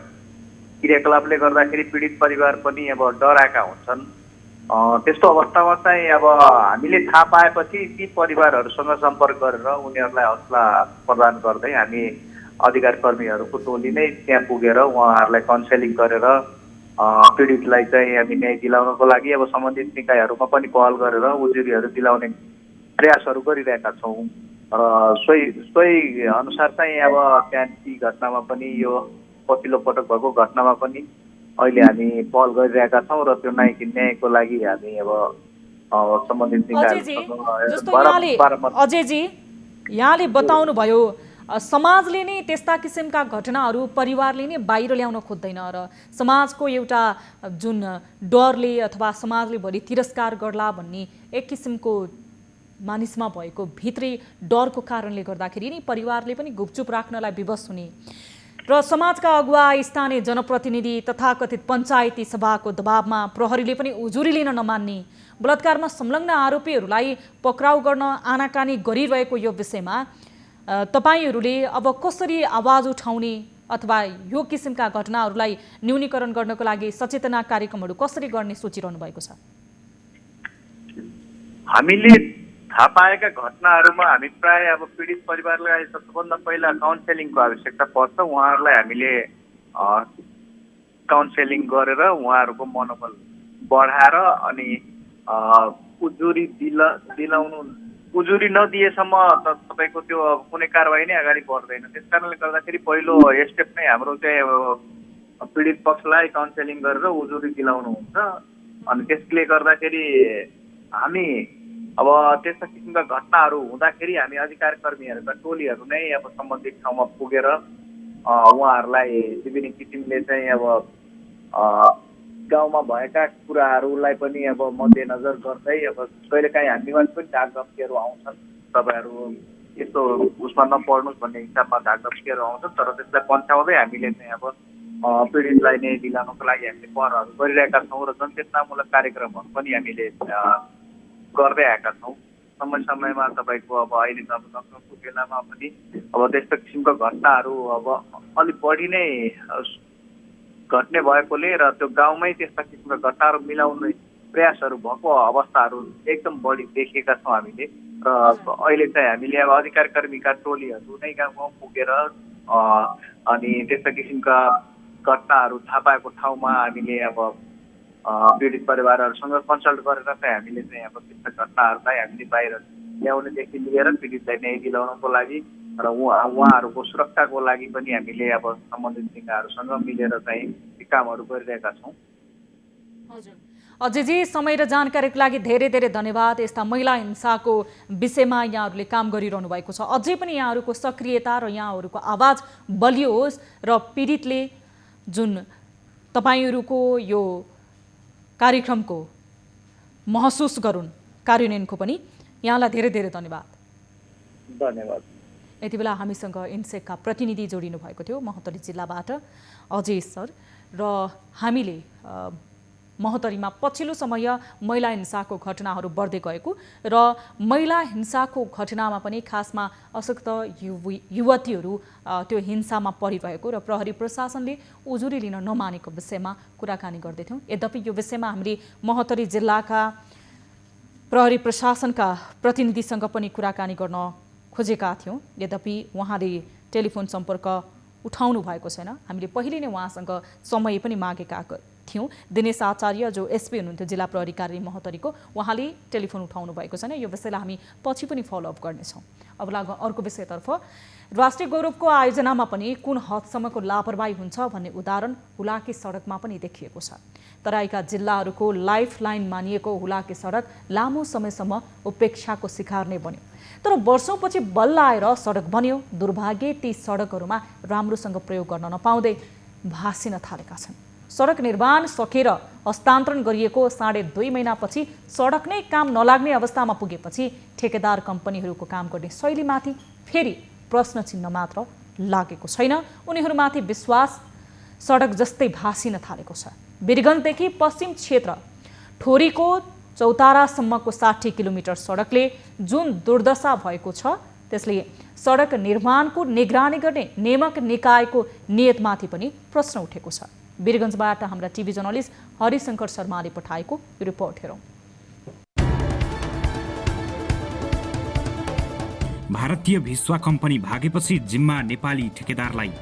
क्रियाकलापले गर्दाखेरि पीडित परिवार पनि अब डराएका हुन्छन्। त्यस्तो अवस्थामा चाहिँ अब हामीले थाहा पाएपछि ती परिवारहरूसँग सम्पर्क गरेर उनीहरूलाई हौसला प्रदान गर्दै हामी अधिकार कर्मीहरूको टोली नै त्यहाँ पुगेर उहाँहरूलाई काउन्सेलिङ गरेर पीडितलाई चाहिँ हामी न्याय दिलाउनको लागि अब सम्बन्धित निकायहरूमा पनि पहल गरेर उजुरीहरू दिलाउने प्रयासहरू गरिरहेका छौँ र सोही अनुसार चाहिँ अब त्यहाँ ती घटनामा पनि यो पछिल्लो पटक भएको घटनामा पनि अहिले हामी पहल गरिरहेका छौँ र त्यो न्यायको लागि हामी अब सम्बन्धित निकायहरूसँग अजयजी यहाँले बताउनु भयो समाजले नै त्यस्ता किसिमका घटनाहरू परिवारले नै बाहिर ल्याउन खोज्दैन र समाजको एउटा जुन डरले अथवा समाजले भोलि तिरस्कार गर्ला भन्ने एक किसिमको मानिसमा भएको भित्री डरको कारणले गर्दाखेरि नि परिवारले पनि गुपचुप राख्नलाई विवश हुने र समाजका अगुवा, स्थानीय जनप्रतिनिधि तथाकथित पञ्चायती सभाको दबावमा प्रहरीले पनि उजुरी लिन नमान्ने, बलात्कारमा संलग्न आरोपीहरूलाई पक्राउ गर्न आनाकानी गरिरहेको यो विषयमा तपाईहरूले अब कसरी आवाज उठाउने अथवा यो किसिमका घटनाहरूलाई न्यूनीकरण गर्नको लागि सचेतना कार्यक्रमहरू कसरी गर्ने सोचिरहनु भएको छ? हामीले थाहा पाएका घटनाहरूमा हामी प्राय अब पीडित परिवारलाई सबभन्दा पहिला काउन्सेलिङको आवश्यकता पर्छ। उहाँहरूलाई हामीले काउन्सेलिङ गरेर उहाँहरूको मनोबल बढाएर अनि उजुरी नदिएसम्म तपाईँको त्यो कुनै कारवाही नै अगाडि बढ्दैन। त्यस कारणले गर्दाखेरि पहिलो स्टेप नै हाम्रो चाहिँ अब पीडित पक्षलाई काउन्सेलिङ गरेर उजुरी दिलाउनु हुन्छ। अनि त्यसले गर्दाखेरि हामी अब त्यस्ता किसिमका घटनाहरू हुँदाखेरि हामी अधिकार कर्मीहरूका टोलीहरू नै अब सम्बन्धित ठाउँमा पुगेर उहाँहरूलाई विभिन्न किसिमले चाहिँ अब गाउँमा भएका कुराहरूलाई पनि अब मध्यनजर गर्दै अब कहिलेकाहीँ हामीमा पनि ढाक धम्कीहरू आउँछन्, तपाईँहरू यस्तो उसमा नपर्नुहोस् भन्ने हिसाबमा ढाक धम्कीहरू आउँछन्, तर त्यसलाई पन्छाउँदै हामीले चाहिँ अब पीडितलाई न्याय दिलाउनको लागि हामीले पहलहरू गरिरहेका छौँ र जनचेतनामूलक कार्यक्रमहरू पनि हामीले गर्दै आएका छौँ। समय समयमा तपाईँको अब अहिले त अब लकडाउनको बेलामा पनि अब त्यस्तो किसिमको घटनाहरू अब अलिक बढी नै घट्ने भएकोले र त्यो गाउँमै त्यस्ता किसिमका घटनाहरू मिलाउने प्रयासहरू भएको अवस्थाहरू एकदम बढी देखेका छौँ हामीले। र अहिले चाहिँ हामीले अब अधिकार कर्मीका टोलीहरू नै गाउँ गाउँ पुगेर अनि त्यस्ता किसिमका घटनाहरू थाहा पाएको ठाउँमा हामीले अब पीडित परिवारहरूसँग कन्सल्ट गरेर चाहिँ हामीले चाहिँ अब त्यस्ता घटनाहरूलाई हामीले बाहिर ल्याउनेदेखि लिएर पीडितलाई न्याय दिलाउनको लागि र उहाँहरूको सुरक्षाको लागि पनि हामीले अब सम्बन्धित निकायहरूसँग मिलेर चाहिँ ती कामहरू गरिरहेका छौँ। हजुर अजयजी, समय र जानकारीको लागि धेरै धेरै धन्यवाद। यस्ता महिला हिंसाको विषयमा यहाँहरूले काम गरिरहनु भएको छ। अझै पनि यहाँहरूको सक्रियता र यहाँहरूको आवाज बलियो होस् र पीडितले जुन तपाईहरूको यो कार्यक्रमको महसुस गरून् कार्यान्वयनको पनि यहाँलाई धेरै धेरै धन्यवाद। धन्यवाद। यति बेला हामीसँग इन्सेकका प्रतिनिधि जोडिनु भएको थियो महोत्तरी जिल्लाबाट अजय सर र हामीले महोत्तरीमा पछिल्लो समय महिला हिंसाको घटनाहरू बढ्दै गएको र महिला हिंसाको घटनामा पनि खासमा अशक्त युवतीहरू त्यो हिंसामा परिरहेको र प्रहरी प्रशासनले उजुरी लिन नमानेको विषयमा कुराकानी गर्दैथ्यौँ। यद्यपि यो विषयमा हामीले महोत्तरी जिल्लाका प्रहरी प्रशासनका प्रतिनिधिसँग पनि कुराकानी गर्न खोजेका थियौँ, यद्यपि उहाँले टेलिफोन सम्पर्क उठाउनु भएको छैन। हामीले पहिले नै उहाँसँग समय पनि मागेका थियौँ। दिनेश आचार्य जो एसपी हुनुहुन्थ्यो जिल्ला प्रहरी कार्यालय महोत्तरीको, उहाँले टेलिफोन उठाउनु भएको छैन। यो विषयलाई हामी पछि पनि फलोअप गर्नेछौँ। अब लागौँ अर्को विषयतर्फ। राष्ट्रिय गौरवको आयोजनामा पनि कुन हदसम्मको लापरवाही हुन्छ भन्ने उदाहरण हुलाकी सडकमा पनि देखिएको छ। तराईका जिल्लाहरूको लाइफलाइन मानिएको हुलाकी सडक लामो समयसम्म उपेक्षाको शिकार नै बन्यो। तर वर्षौँपछि बल्ल आएर सडक बन्यो। दुर्भाग्य ती सडकहरूमा राम्रोसँग प्रयोग गर्न नपाउँदै भासिन थालेका छन्। सडक निर्माण सकेर हस्तान्तरण गरिएको 2.5 महिनापछि सडक नै काम नलाग्ने अवस्थामा पुगेपछि ठेकेदार कम्पनीहरूको काम गर्ने शैलीमाथि फेरि प्रश्न चिन्ह मात्र लागेको छैन। उनीहरूमाथि विश्वास सडक जस्तै भासिन थालेको छ। वीरगन्जदेखि पश्चिम क्षेत्र ठोरीको चौतारासम्मको 60 किलोमिटर सडकले जुन दुर्दशा भएको छ त्यसले सडक निर्माणको निगरानी गर्ने नियामक निकायको नियतमाथि पनि प्रश्न उठेको छ। वीरगन्जबाट हाम्रा टिभी जर्नलिस्ट हरिशंकर शर्माले पठाएको रिपोर्ट हेरौँ। भारतीय भिस्वा कम्पनी भागेपछि जिम्मा नेपाली ठेकेदारलाई।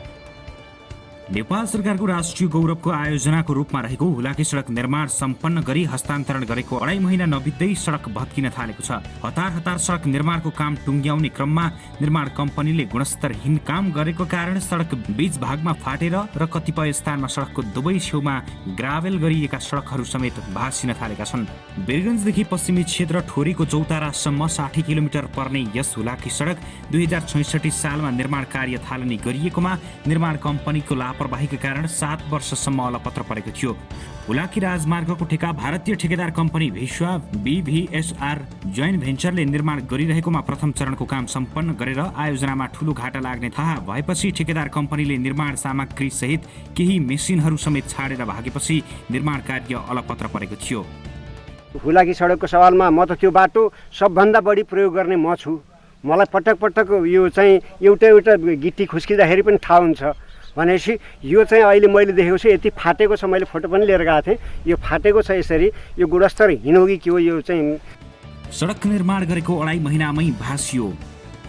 नेपाल सरकारको राष्ट्रिय गौरवको आयोजनाको रूपमा रहेको हुलाकी सडक निर्माण सम्पन्न गरी हस्तान्तरण गरेको 2.5 महिना नबित्दै सडक भत्किन थालेको छ। हतार सडक निर्माणको काम टुङ्ग्याउने क्रममा निर्माण कम्पनीले गुणस्तरहीन काम गरेको कारण सडक बीच भागमा फाटेर र कतिपय स्थानमा सडकको दुवै छेउमा ग्राभेल गरिएका सडकहरू समेत भासिन थालेका छन्। वीरगन्जदेखि पश्चिमी क्षेत्र ठोरीको चौतारासम्म 60 किलोमिटर पर्ने यस हुलाकी सडक 2066 सालमा निर्माण कार्य थालनी गरिएकोमा निर्माण कम्पनीको लापरवाहीका कारण 7 वर्षसम्म अलपत्र परेको थियो। हुलाकी राजमार्गको ठेका भारतीय ठेकेदार कम्पनी भिस्वा BVSR जोइन्ट भेन्चरले निर्माण गरिरहेकोमा प्रथम चरणको काम सम्पन्न गरेर आयोजनामा ठूलो घाटा लाग्ने थाहा भएपछि ठेकेदार कम्पनीले निर्माण सामग्री सहित केही मेसिनहरू समेत छाडेर भागेपछि निर्माण कार्य अलपत्र परेको थियो। हुलाकी सडकको सवालमा म त त्यो बाटो सबभन्दा बढी प्रयोग गर्ने म छु। मलाई पटक यो चाहिँ एउटा गिट्टी खुस्किँदाखेरि पनि थाहा हुन्छ। भनेपछि यो चाहिँ अहिले मैले देखेको छु यति फाटेको छ। मैले फोटो पनि लिएर गएको थिएँ। यो फाटेको छ यसरी। यो गुणस्तरहीन हो कि के हो यो चाहिँ। सडक निर्माण गरेको 2.5 महिनामै भासियो।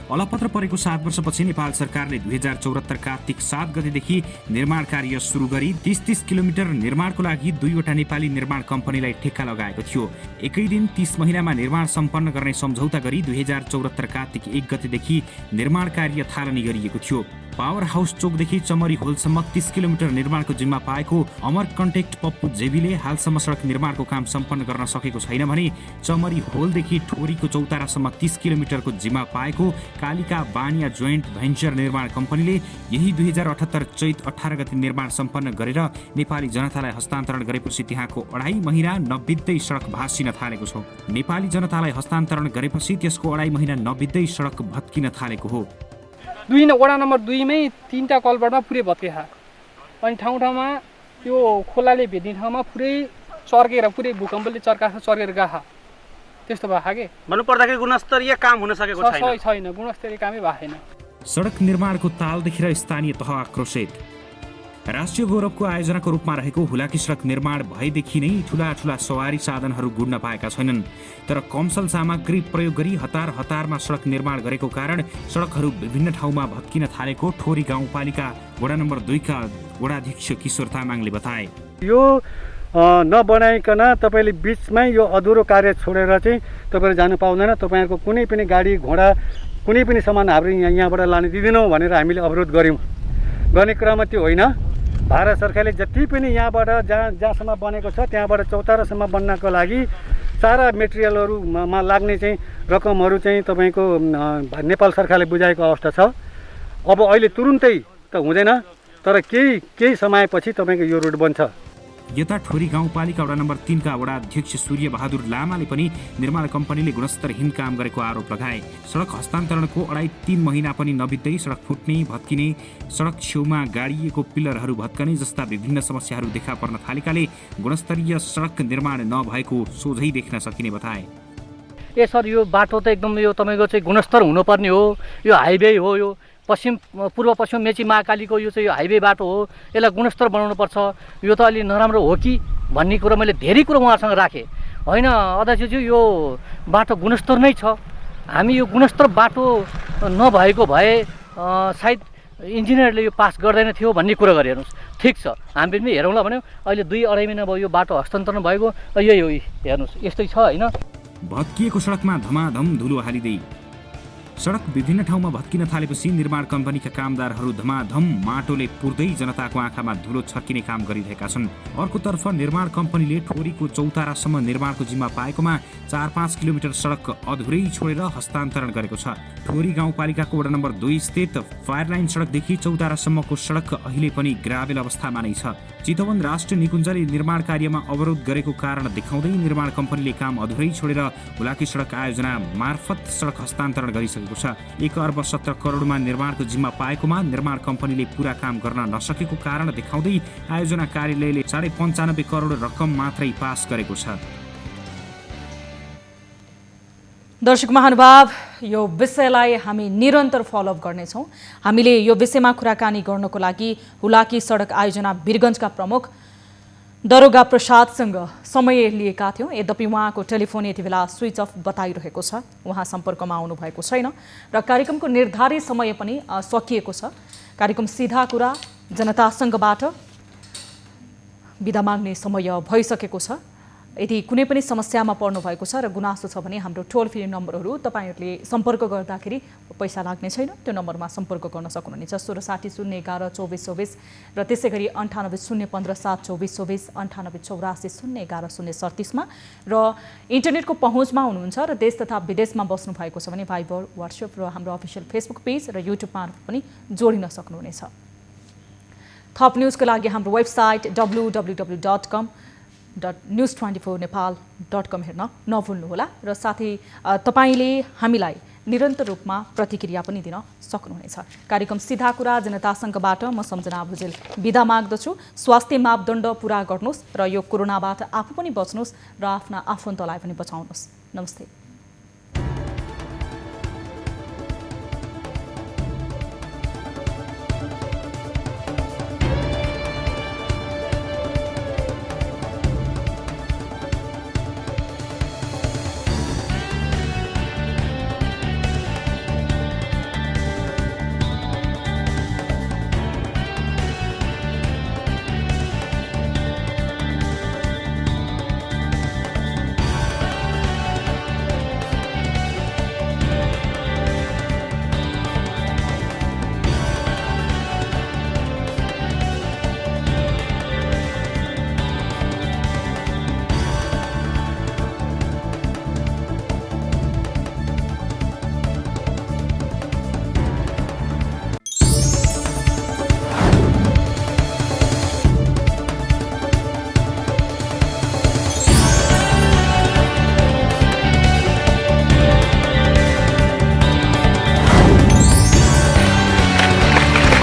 अलपत्र परेको 7 वर्षपछि नेपाल सरकारले 2074 कार्तिक 7 गतेदेखि निर्माण कार्य सुरु गरी 30 किलोमिटर निर्माणको लागि 2वटा नेपाली निर्माण कम्पनीलाई ठेक्का लगाएको थियो। एकै दिन 30 महिनामा निर्माण सम्पन्न गर्ने सम्झौता गरी 2074 कार्तिक 1 गतेदेखि निर्माण कार्य थालनी गरिएको थियो। पावर हाउस चोकदेखि चमरी होलसम्म 30 किलोमिटर निर्माणको जिम्मा पाएको अमर कन्टेक्ट पप्पु जेबीले हालसम्म सडक निर्माणको काम सम्पन्न गर्न सकेको छैन भने चमरी होलदेखि ठोरीको चौतारासम्म 30 किलोमिटरको जिम्मा पाएको कालिका बानिया जोइन्ट भेन्चर निर्माण कम्पनीले यही 2078 चैत 18 गते निर्माण सम्पन्न गरेर नेपाली जनतालाई हस्तान्तरण गरेपछि त्यहाँको 2.5 महिना नबित्दै सडक भासिन थालेको छ। नेपाली जनतालाई हस्तान्तरण गरेपछि त्यसको 2.5 महिना नबित्दै सडक भत्किन थालेको हो। वडा नम्बर 2 मै 3टा कलबरमा पुरै भत्केछ। अनि ठाउँमा त्यो खोलाले भेट्ने ठाउँमा पुरै चर्केर पुरै भूकम्पले चर्केर गएको त्यस्तो भएको के। भन्नुपर्दाखेरि गुणस्तरीय काम हुन सकेको छैन। गुणस्तरीय कामै भएको छैन। सडक निर्माणको ताल देखेर स्थानीय तह आक्रोशित। राष्ट्रिय गौरवको आयोजनाको रूपमा रहेको हुलाकी सडक निर्माण भएदेखि नै ठूला सवारी साधनहरू गुड्न पाएका छैनन्। तर कमसल सामग्री प्रयोग गरी हतारमा सडक निर्माण गरेको कारण सडकहरू विभिन्न ठाउँमा भत्किन थालेको ठोरी गाउँपालिका वडा नम्बर 2 का वडाध्यक्ष किशोर तामाङले बताए। यो नबनाइकन तपाईँले बिचमै यो अधुरो कार्य छोडेर चाहिँ तपाईँहरू जानु पाउँदैन। तपाईँहरूको कुनै पनि गाडी घोडा कुनै पनि सामान हाम्रो यहाँबाट लान दिँदैनौँ भनेर हामीले अवरोध गऱ्यौँ। गर्ने क्रममा त्यो होइन। भारत सरकारले जति पनि यहाँबाट जहाँसम्म बनेको छ त्यहाँबाट चौतारासम्म बन्नको लागि सारा मेटेरियलहरूमा लाग्ने चाहिँ रकमहरू चाहिँ तपाईँको नेपाल सरकारले बुझाएको अवस्था छ। अब अहिले तुरुन्तै त हुँदैन तर केही समयपछि तपाईँको यो रोड बन्छ। यता ठोरी गाउँपालिका वडा नम्बर 3 का वडाध्यक्ष सूर्य बहादुर लामाले पनि निर्माण कम्पनीले गुणस्तरहीन काम गरेको आरोप लगाए। सडक हस्तान्तरणको 2.5-3 महिना पनि नबित्दै सडक फुट्ने भत्किने सडक छेउमा गाडिएको पिलरहरू भत्कने जस्ता विभिन्न समस्याहरू देखा पर्न थालेकाले गुणस्तरीय सडक निर्माण नभएको सोझै देख्न सकिने बताए। सर यो बाटो त एकदम यो तपाईँको चाहिँ गुणस्तर हुनुपर्ने हो। यो हाइवे हो। यो पूर्व पश्चिम मेची महाकालीको यो चाहिँ हाइवे बाटो हो। यसलाई गुणस्तर बनाउनुपर्छ। यो त अलि नराम्रो हो कि भन्ने कुरा मैले धेरै कुरो उहाँसँग राखेँ। होइन अध्यक्षज्यू यो बाटो गुणस्तर नै छ। हामी यो गुणस्तर बाटो नभएको भए सायद इन्जिनियरले यो पास गर्दैन थियो भन्ने कुरा गरे। हेर्नुहोस् ठिक छ हामी पनि हेरौँला भन्यो। अहिले 2-2.5 महिना भयो यो बाटो हस्तान्तरण भएको। यही हो हेर्नुहोस् यस्तै छ होइन। भत्किएको सडकमा धमाधम धुलो हालिँदै सडक विभिन्न ठाउँमा भत्किन थालेपछि निर्माण कम्पनीका कामदारहरू धमाधम माटोले पुर्दै जनताको आँखामा धुलो छर्किने काम गरिरहेका छन्। अर्कोतर्फ निर्माण कम्पनीले ठोरीको चौतारासम्म निर्माणको जिम्मा पाएकोमा 4-5 किलोमिटर सडक अधुरै छोडेर हस्तान्तरण गरेको छ। ठोरी गाउँपालिकाको वडा नम्बर 2 स्थित फायर लाइन सडकदेखि चौतारासम्मको सडक अहिले पनि ग्राभेल अवस्थामा नै छ। चितवन राष्ट्रिय निकुञ्जले निर्माण कार्यमा अवरोध गरेको कारण देखाउँदै निर्माण कम्पनीले काम अधुरै छोडेर हुलाकी सडक आयोजना मार्फत सडक हस्तान्तरण गरिसकेको छ। 1 अर्ब 17 करोडमा निर्माणको जिम्मा पाएकोमा निर्माण कम्पनीले पूरा काम गर्न नसकेको कारण देखाउँदै आयोजना कार्यालयले 95.5 करोड रकम मात्रै पास गरेको छ। दर्शक महानुभाव, यो विषयलाई हामी निरन्तर फलोअप गर्नेछौँ। हामीले यो विषयमा कुराकानी गर्नको लागि हुलाकी सडक आयोजना वीरगञ्जका प्रमुख दरोगा प्रसादसँग समय लिएका थियौँ। यद्यपि उहाँको टेलिफोन यति बेला स्विच अफ बताइरहेको छ, उहाँ सम्पर्कमा आउनु भएको छैन र कार्यक्रमको निर्धारित समय पनि सकिएको छ। कार्यक्रम सिधा कुरा जनतासँगबाट बिदा माग्ने समय भइसकेको छ। यदि कुनै पनि समस्यामा पर्नु भएको छ र गुनासो छ भने हाम्रो टोल फ्री नम्बरहरू तपाईँहरूले सम्पर्क गर्दाखेरि पैसा लाग्ने छैन, त्यो नम्बरमा सम्पर्क गर्न सक्नुहुनेछ। 1660 011 2424 र त्यसै गरी 98 015 7 2424 98 84 011 037 मा र इन्टरनेटको पहुँचमा हुनुहुन्छ र देश तथा विदेशमा बस्नु भएको छ भने भाइबर, व्हाट्सएप र हाम्रो अफिसियल फेसबुक पेज र युट्युबमा पनि जोडिन सक्नुहुनेछ। थप न्युजको लागि हाम्रो वेबसाइट www.news24nepal.com हेर्न नभुल्नुहोला र साथै तपाईले हामीलाई निरन्तर रूपमा प्रतिक्रिया पनि दिन सक्नुहुनेछ। कार्यक्रम सिधा कुरा जनतासँगबाट म सम्झना भुजेल बिदा माग्दछु। स्वास्थ्य मापदण्ड पूरा गर्नुहोस् र यो कोरोनाबाट आफू पनि बच्नुहोस् र आफ्ना आफन्तलाई पनि बचाउनुहोस्। नमस्ते।